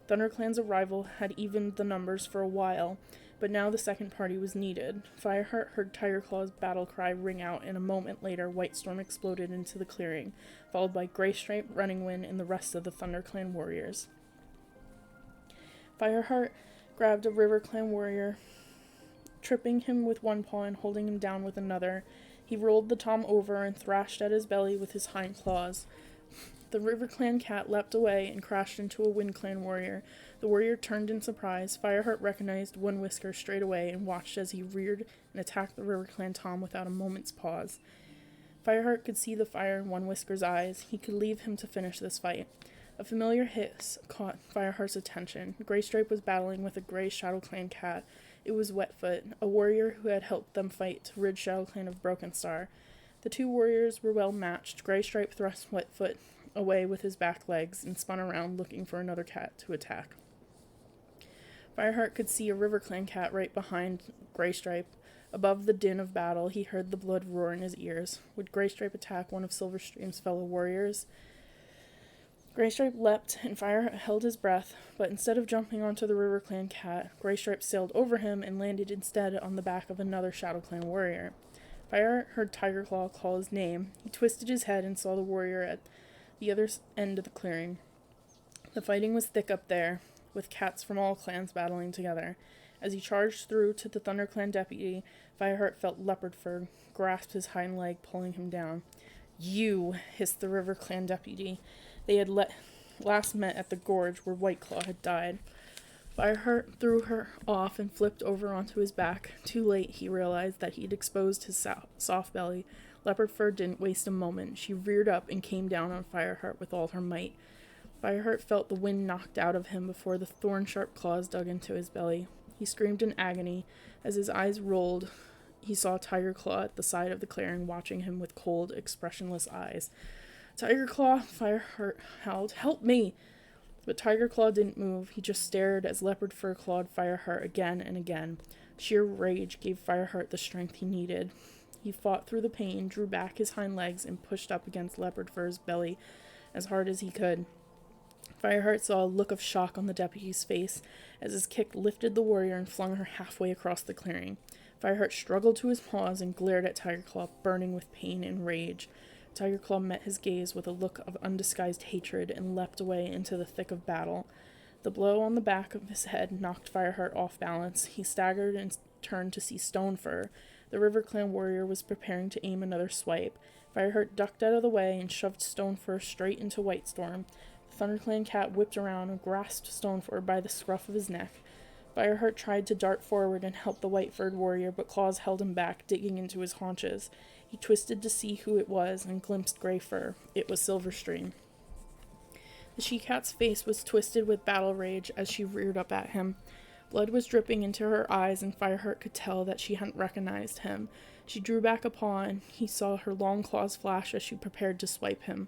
ThunderClan's arrival had evened the numbers for a while, but now the second party was needed. Fireheart heard Tigerclaw's battle cry ring out, and a moment later Whitestorm exploded into the clearing, followed by Greystripe, Running Wind, and the rest of the ThunderClan warriors. Fireheart grabbed a RiverClan warrior, tripping him with one paw and holding him down with another. He rolled the Tom over and thrashed at his belly with his hind claws. The RiverClan cat leapt away and crashed into a WindClan warrior. The warrior turned in surprise. Fireheart recognized One Whisker straight away and watched as he reared and attacked the RiverClan Tom without a moment's pause. Fireheart could see the fire in One Whisker's eyes. He could leave him to finish this fight. A familiar hiss caught Fireheart's attention. Greystripe was battling with a gray ShadowClan cat. It was Wetfoot, a warrior who had helped them fight to rid ShadowClan of Broken Star. The two warriors were well matched. Greystripe thrust Wetfoot away with his back legs and spun around looking for another cat to attack. Fireheart could see a RiverClan cat right behind Greystripe. Above the din of battle, he heard the blood roar in his ears. Would Greystripe attack one of Silverstream's fellow warriors? Greystripe leapt, and Fireheart held his breath, but instead of jumping onto the RiverClan cat, Greystripe sailed over him and landed instead on the back of another ShadowClan warrior. Fireheart heard Tigerclaw call his name. He twisted his head and saw the warrior at the other end of the clearing. The fighting was thick up there, with cats from all clans battling together. As he charged through to the ThunderClan deputy, Fireheart felt leopard fur grasp his hind leg, pulling him down. "You," hissed the RiverClan deputy. They had let last met at the gorge where White Claw had died. Fireheart threw her off and flipped over onto his back. Too late, he realized that he'd exposed his soft belly. Leopard Fur didn't waste a moment. She reared up and came down on Fireheart with all her might. Fireheart felt the wind knocked out of him before the thorn-sharp claws dug into his belly. He screamed in agony. As his eyes rolled, he saw Tiger Claw at the side of the clearing watching him with cold, expressionless eyes. "Tiger Claw," Fireheart howled. "Help me!" But Tiger Claw didn't move. He just stared as Leopard Fur clawed Fireheart again and again. Sheer rage gave Fireheart the strength he needed. He fought through the pain, drew back his hind legs, and pushed up against Leopard Fur's belly as hard as he could. Fireheart saw a look of shock on the deputy's face as his kick lifted the warrior and flung her halfway across the clearing. Fireheart struggled to his paws and glared at Tiger Claw, burning with pain and rage. Tiger Claw met his gaze with a look of undisguised hatred and leapt away into the thick of battle. The blow on the back of his head knocked Fireheart off balance. He staggered and turned to see Stonefur. The River Clan warrior was preparing to aim another swipe. Fireheart ducked out of the way and shoved Stonefur straight into White Storm. The ThunderClan cat whipped around and grasped Stonefur by the scruff of his neck. Fireheart tried to dart forward and help the white-furred warrior, but claws held him back, digging into his haunches. He twisted to see who it was and glimpsed Gray Fur. It was Silverstream. The she-cat's face was twisted with battle rage as she reared up at him. Blood was dripping into her eyes, and Fireheart could tell that she hadn't recognized him. She drew back a paw, and he saw her long claws flash as she prepared to swipe him.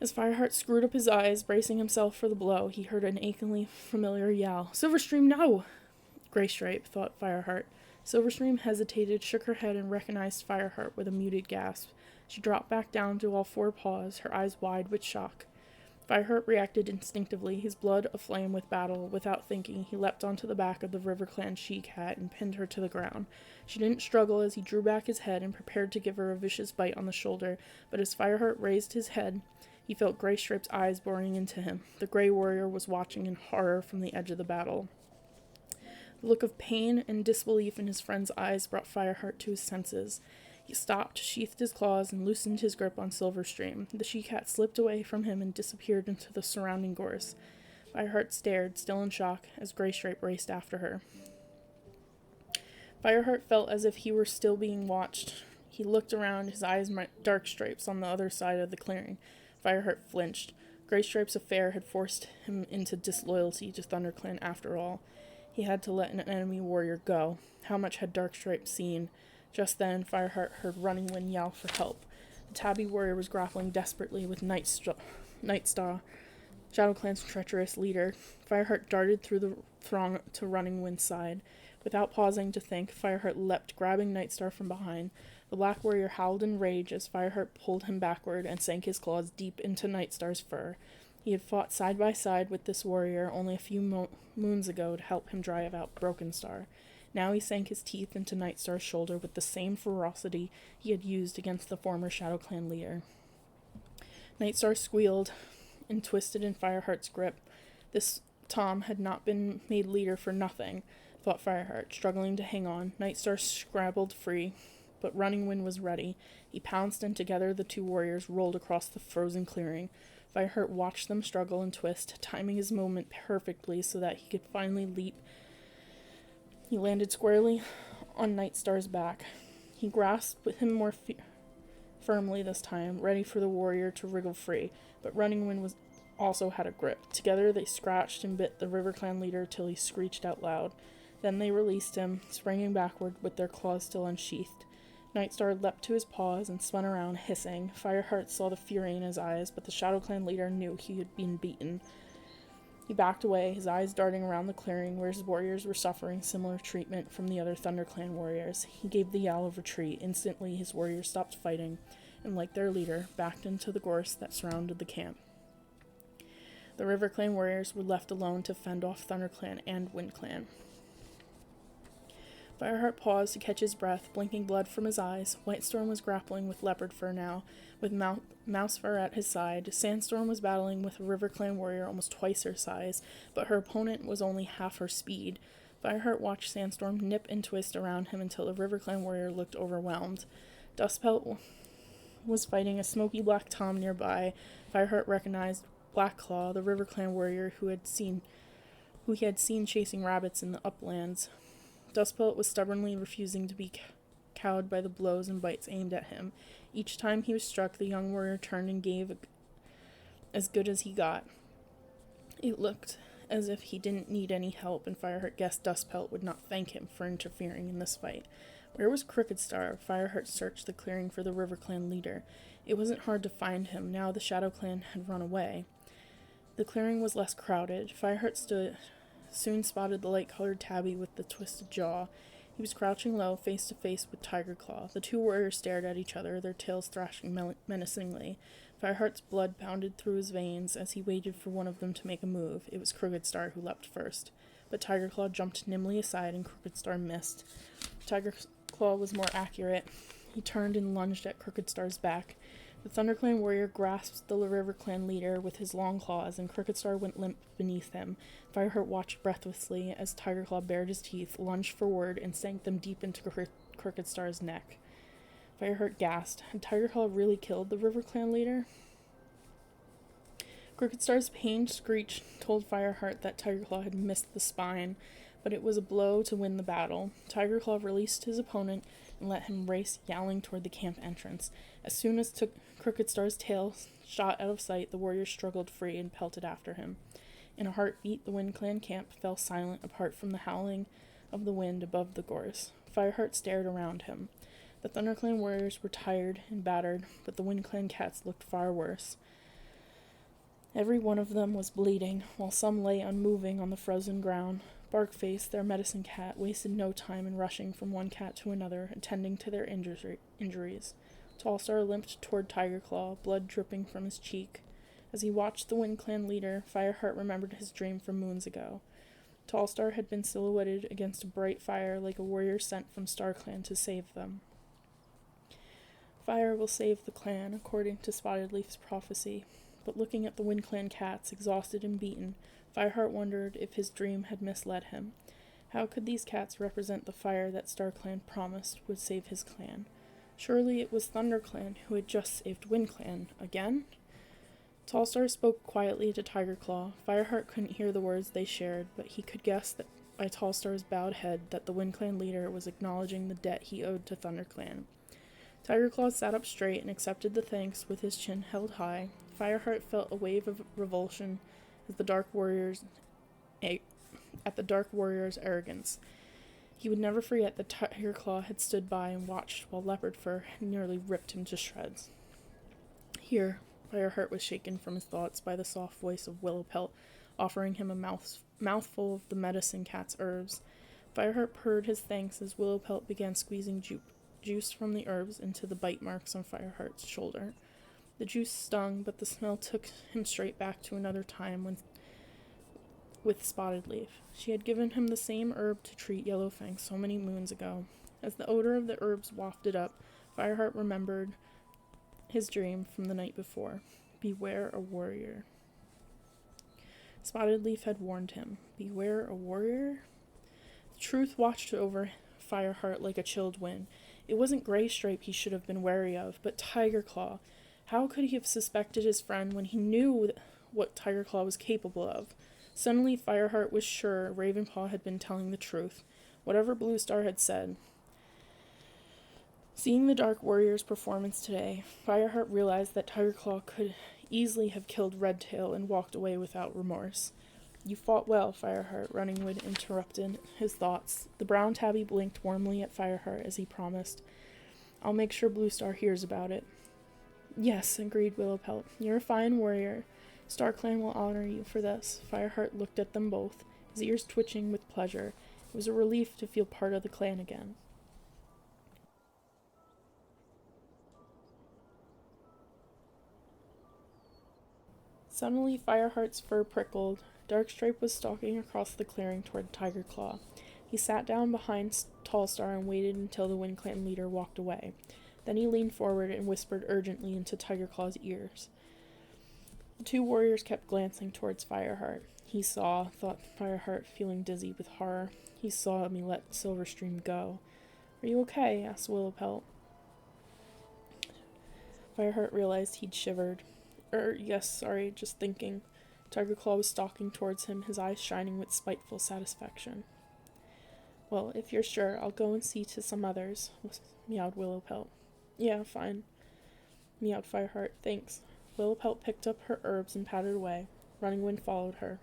As Fireheart screwed up his eyes, bracing himself for the blow, he heard an achingly familiar yell. "Silverstream, no!" Graystripe, thought Fireheart. Silverstream hesitated, shook her head, and recognized Fireheart with a muted gasp. She dropped back down to all four paws, her eyes wide with shock. Fireheart reacted instinctively, his blood aflame with battle. Without thinking, he leapt onto the back of the River Clan she-cat and pinned her to the ground. She didn't struggle as he drew back his head and prepared to give her a vicious bite on the shoulder, but as Fireheart raised his head, he felt Graystripe's eyes boring into him. The Grey Warrior was watching in horror from the edge of the battle. The look of pain and disbelief in his friend's eyes brought Fireheart to his senses. He stopped, sheathed his claws, and loosened his grip on Silverstream. The she-cat slipped away from him and disappeared into the surrounding gorse. Fireheart stared, still in shock, as Graystripe raced after her. Fireheart felt as if he were still being watched. He looked around, his eyes met dark stripes on the other side of the clearing. Fireheart flinched. Graystripe's affair had forced him into disloyalty to ThunderClan after all. He had to let an enemy warrior go. How much had Darkstripe seen? Just then, Fireheart heard Running Wind yell for help. The tabby warrior was grappling desperately with Nightstar, ShadowClan's treacherous leader. Fireheart darted through the throng to Running Wind's side. Without pausing to think, Fireheart leapt, grabbing Nightstar from behind. The black warrior howled in rage as Fireheart pulled him backward and sank his claws deep into Nightstar's fur. He had fought side by side with this warrior only a few moons ago to help him drive out Broken Star. Now he sank his teeth into Nightstar's shoulder with the same ferocity he had used against the former ShadowClan leader. Nightstar squealed and twisted in Fireheart's grip. This Tom had not been made leader for nothing, thought Fireheart, struggling to hang on. Nightstar scrabbled free, but Running Wind was ready. He pounced, and together the two warriors rolled across the frozen clearing. Fireheart watched them struggle and twist, timing his movement perfectly so that he could finally leap. He landed squarely on Nightstar's back. He grasped him more firmly this time, ready for the warrior to wriggle free, but Running Wind also had a grip. Together they scratched and bit the River Clan leader till he screeched out loud. Then they released him, springing backward with their claws still unsheathed. Nightstar leapt to his paws and spun around, hissing. Fireheart saw the fury in his eyes, but the ShadowClan leader knew he had been beaten. He backed away, his eyes darting around the clearing where his warriors were suffering similar treatment from the other ThunderClan warriors. He gave the yell of retreat. Instantly, his warriors stopped fighting, and like their leader, backed into the gorse that surrounded the camp. The River Clan warriors were left alone to fend off ThunderClan and WindClan. Fireheart paused to catch his breath, blinking blood from his eyes. Whitestorm was grappling with Leopard Fur now, with Mousefur at his side. Sandstorm was battling with a River Clan warrior almost twice her size, but her opponent was only half her speed. Fireheart watched Sandstorm nip and twist around him until the River Clan warrior looked overwhelmed. Dustpelt was fighting a smoky black tom nearby. Fireheart recognized Blackclaw, the River Clan warrior who he had seen chasing rabbits in the uplands. Dustpelt was stubbornly refusing to be cowed by the blows and bites aimed at him. Each time he was struck, the young warrior turned and gave as good as he got. It looked as if he didn't need any help, and Fireheart guessed Dustpelt would not thank him for interfering in this fight. Where was Crooked Star? Fireheart searched the clearing for the River Clan leader. It wasn't hard to find him, now the Shadow Clan had run away. The clearing was less crowded. Fireheart soon spotted the light-colored tabby with the twisted jaw. He was crouching low, face to face with Tiger Claw. The two warriors stared at each other, their tails thrashing menacingly. Fireheart's blood pounded through his veins as he waited for one of them to make a move. It was Crooked Star who leapt first. But Tiger Claw jumped nimbly aside and Crooked Star missed. Tiger Claw was more accurate. He turned and lunged at Crooked Star's back. The ThunderClan warrior grasped the River Clan leader with his long claws, and Crooked Star went limp beneath him. Fireheart watched breathlessly as Tiger Claw bared his teeth, lunged forward, and sank them deep into Crooked Star's neck. Fireheart gasped. Had Tiger Claw really killed the River Clan leader? Crooked Star's pained screech told Fireheart that Tiger Claw had missed the spine, but it was a blow to win the battle. Tiger Claw released his opponent and let him race yowling toward the camp entrance. As soon as Crooked Star's tail shot out of sight, the warrior struggled free and pelted after him. In a heartbeat, the Wind Clan camp fell silent apart from the howling of the wind above the gorse. Fireheart stared around him. The ThunderClan warriors were tired and battered, but the Wind Clan cats looked far worse. Every one of them was bleeding, while some lay unmoving on the frozen ground. Barkface, their medicine cat, wasted no time in rushing from one cat to another, attending to their injuries. Tallstar limped toward Tiger Claw, blood dripping from his cheek. As he watched the Wind Clan leader, Fireheart remembered his dream from moons ago. Tallstar had been silhouetted against a bright fire like a warrior sent from StarClan to save them. Fire will save the clan, according to Spotted Leaf's prophecy. But looking at the Wind Clan cats, exhausted and beaten, Fireheart wondered if his dream had misled him. How could these cats represent the fire that StarClan promised would save his clan? Surely it was ThunderClan who had just saved Wind Clan. Again? Tallstar spoke quietly to Tiger Claw. Fireheart couldn't hear the words they shared, but he could guess that by Tallstar's bowed head that the Wind Clan leader was acknowledging the debt he owed to ThunderClan. Tiger Claw sat up straight and accepted the thanks with his chin held high. Fireheart felt a wave of revulsion at the Dark Warrior's arrogance. He would never forget that Tiger Claw had stood by and watched while Leopard Fur had nearly ripped him to shreds. Here, Fireheart was shaken from his thoughts by the soft voice of Willowpelt, offering him a mouthful of the medicine cat's herbs. Fireheart purred his thanks as Willowpelt began squeezing juice from the herbs into the bite marks on Fireheart's shoulder. The juice stung, but the smell took him straight back to another time with Spotted Leaf. She had given him the same herb to treat Yellowfang so many moons ago. As the odor of the herbs wafted up, Fireheart remembered his dream from the night before. Beware a warrior. Spotted Leaf had warned him. Beware a warrior? The truth watched over Fireheart like a chilled wind. It wasn't Graystripe he should have been wary of, but Tiger Claw. How could he have suspected his friend when he knew what Tiger Claw was capable of? Suddenly, Fireheart was sure Ravenpaw had been telling the truth, whatever Blue Star had said. Seeing the Dark Warrior's performance today, Fireheart realized that Tiger Claw could easily have killed Redtail and walked away without remorse. You fought well, Fireheart, Runningwood interrupted his thoughts. The brown tabby blinked warmly at Fireheart as he promised. I'll make sure Blue Star hears about it. Yes, agreed Willowpelt. You're a fine warrior. StarClan will honor you for this. Fireheart looked at them both, his ears twitching with pleasure. It was a relief to feel part of the clan again. Suddenly, Fireheart's fur prickled. Darkstripe was stalking across the clearing toward Tiger Claw. He sat down behind Tallstar and waited until the Wind Clan leader walked away. Then he leaned forward and whispered urgently into Tiger Claw's ears. The two warriors kept glancing towards Fireheart. Thought Fireheart, feeling dizzy with horror. He saw me let Silverstream go. Are you okay? Asked Willowpelt. Fireheart realized he'd shivered. Yes, sorry, just thinking. Tiger Claw was stalking towards him, his eyes shining with spiteful satisfaction. Well, if you're sure, I'll go and see to some others, meowed Willowpelt. Yeah, fine, meowed Fireheart. Thanks. Willowpelt picked up her herbs and pattered away. Running Wind followed her.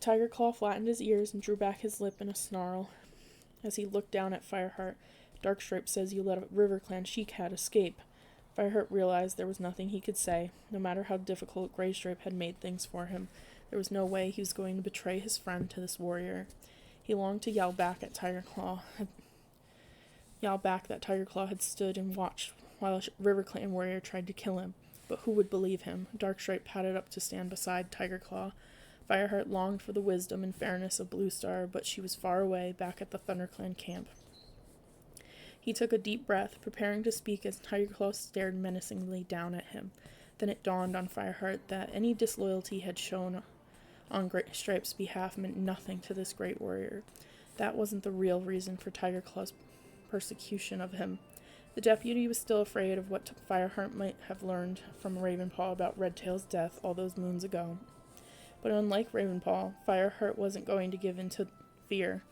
Tiger Claw flattened his ears and drew back his lip in a snarl. As he looked down at Fireheart, Darkstripe says you let a River Clan she-cat escape. Fireheart realized there was nothing he could say. No matter how difficult Greystripe had made things for him, there was no way he was going to betray his friend to this warrior. He longed to yell back at Tiger Claw. Yell back that Tiger Claw had stood and watched while a River Clan warrior tried to kill him. But who would believe him? Darkstripe padded up to stand beside Tiger Claw. Fireheart longed for the wisdom and fairness of Bluestar, but she was far away, back at the ThunderClan camp. He took a deep breath, preparing to speak as Tiger Claw stared menacingly down at him. Then it dawned on Fireheart that any disloyalty he had shown on Greystripe's behalf meant nothing to this great warrior. That wasn't the real reason for Tiger Claw's persecution of him. The deputy was still afraid of what Fireheart might have learned from Ravenpaw about Redtail's death all those moons ago. But unlike Ravenpaw, Fireheart wasn't going to give in to fear.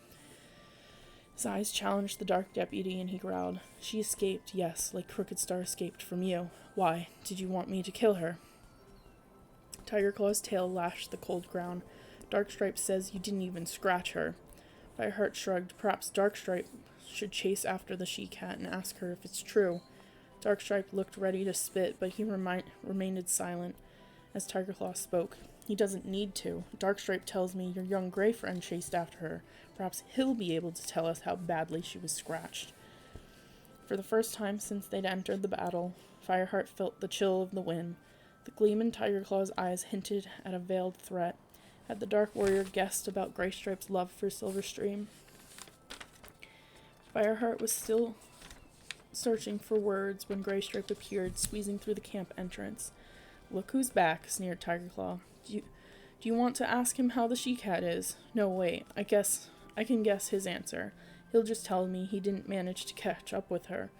His eyes challenged the dark deputy, and he growled, She escaped, yes, like Crooked Star escaped from you. Why? Did you want me to kill her? Tiger Claw's tail lashed the cold ground. Darkstripe says you didn't even scratch her. Fireheart shrugged. Perhaps Darkstripe should chase after the she-cat and ask her if it's true. Darkstripe looked ready to spit, but he remained silent as Tiger Claw spoke. He doesn't need to. Darkstripe tells me your young gray friend chased after her. Perhaps he'll be able to tell us how badly she was scratched. For the first time since they'd entered the battle, Fireheart felt the chill of the wind. The gleam in Tiger Claw's eyes hinted at a veiled threat. Had the Dark Warrior guessed about Greystripe's love for Silverstream? Fireheart was still searching for words when Greystripe appeared, squeezing through the camp entrance. Look who's back, sneered Tiger Claw. Do you want to ask him how the she-cat is? No, wait, I can guess his answer. He'll just tell me he didn't manage to catch up with her.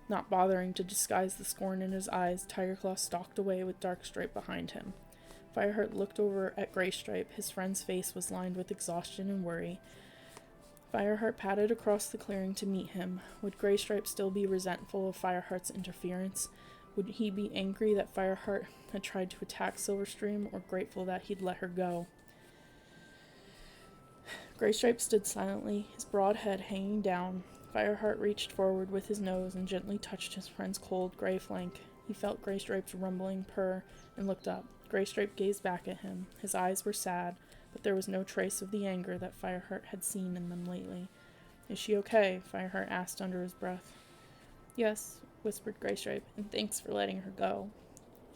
Not bothering to disguise the scorn in his eyes, Tiger Claw stalked away with Darkstripe behind him. Fireheart looked over at Greystripe. His friend's face was lined with exhaustion and worry. Fireheart padded across the clearing to meet him. Would Greystripe still be resentful of Fireheart's interference? Would he be angry that Fireheart had tried to attack Silverstream, or grateful that he'd let her go? Greystripe stood silently, his broad head hanging down. Fireheart reached forward with his nose and gently touched his friend's cold gray flank. He felt Greystripe's rumbling purr and looked up. Greystripe gazed back at him. His eyes were sad, but there was no trace of the anger that Fireheart had seen in them lately. Is she okay? Fireheart asked under his breath. Yes, whispered Greystripe, and thanks for letting her go.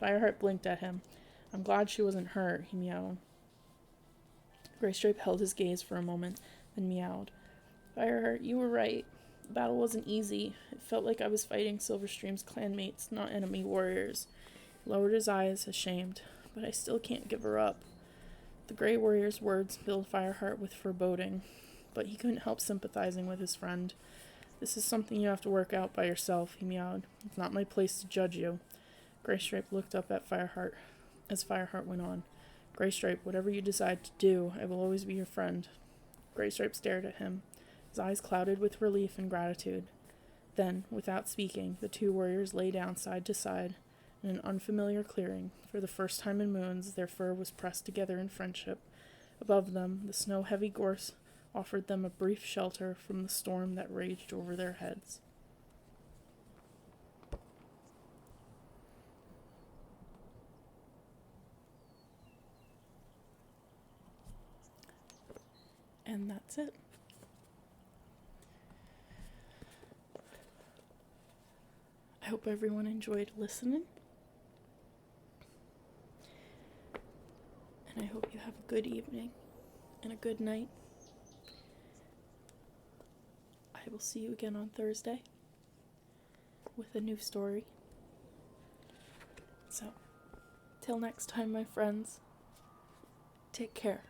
Fireheart blinked at him. I'm glad she wasn't hurt, he meowed. Greystripe held his gaze for a moment, then meowed. Fireheart, you were right. The battle wasn't easy. It felt like I was fighting Silverstream's clanmates, not enemy warriors. He lowered his eyes, ashamed. But I still can't give her up. The Grey Warrior's words filled Fireheart with foreboding, but he couldn't help sympathizing with his friend. This is something you have to work out by yourself, he meowed. It's not my place to judge you. Greystripe looked up at Fireheart as Fireheart went on. Greystripe, whatever you decide to do, I will always be your friend. Greystripe stared at him, his eyes clouded with relief and gratitude. Then, without speaking, the two warriors lay down side to side in an unfamiliar clearing. For the first time in moons, their fur was pressed together in friendship. Above them, the snow-heavy gorse offered them a brief shelter from the storm that raged over their heads. And that's it. I hope everyone enjoyed listening. And I hope you have a good evening and a good night. I will see you again on Thursday with a new story. So, till next time, my friends, take care.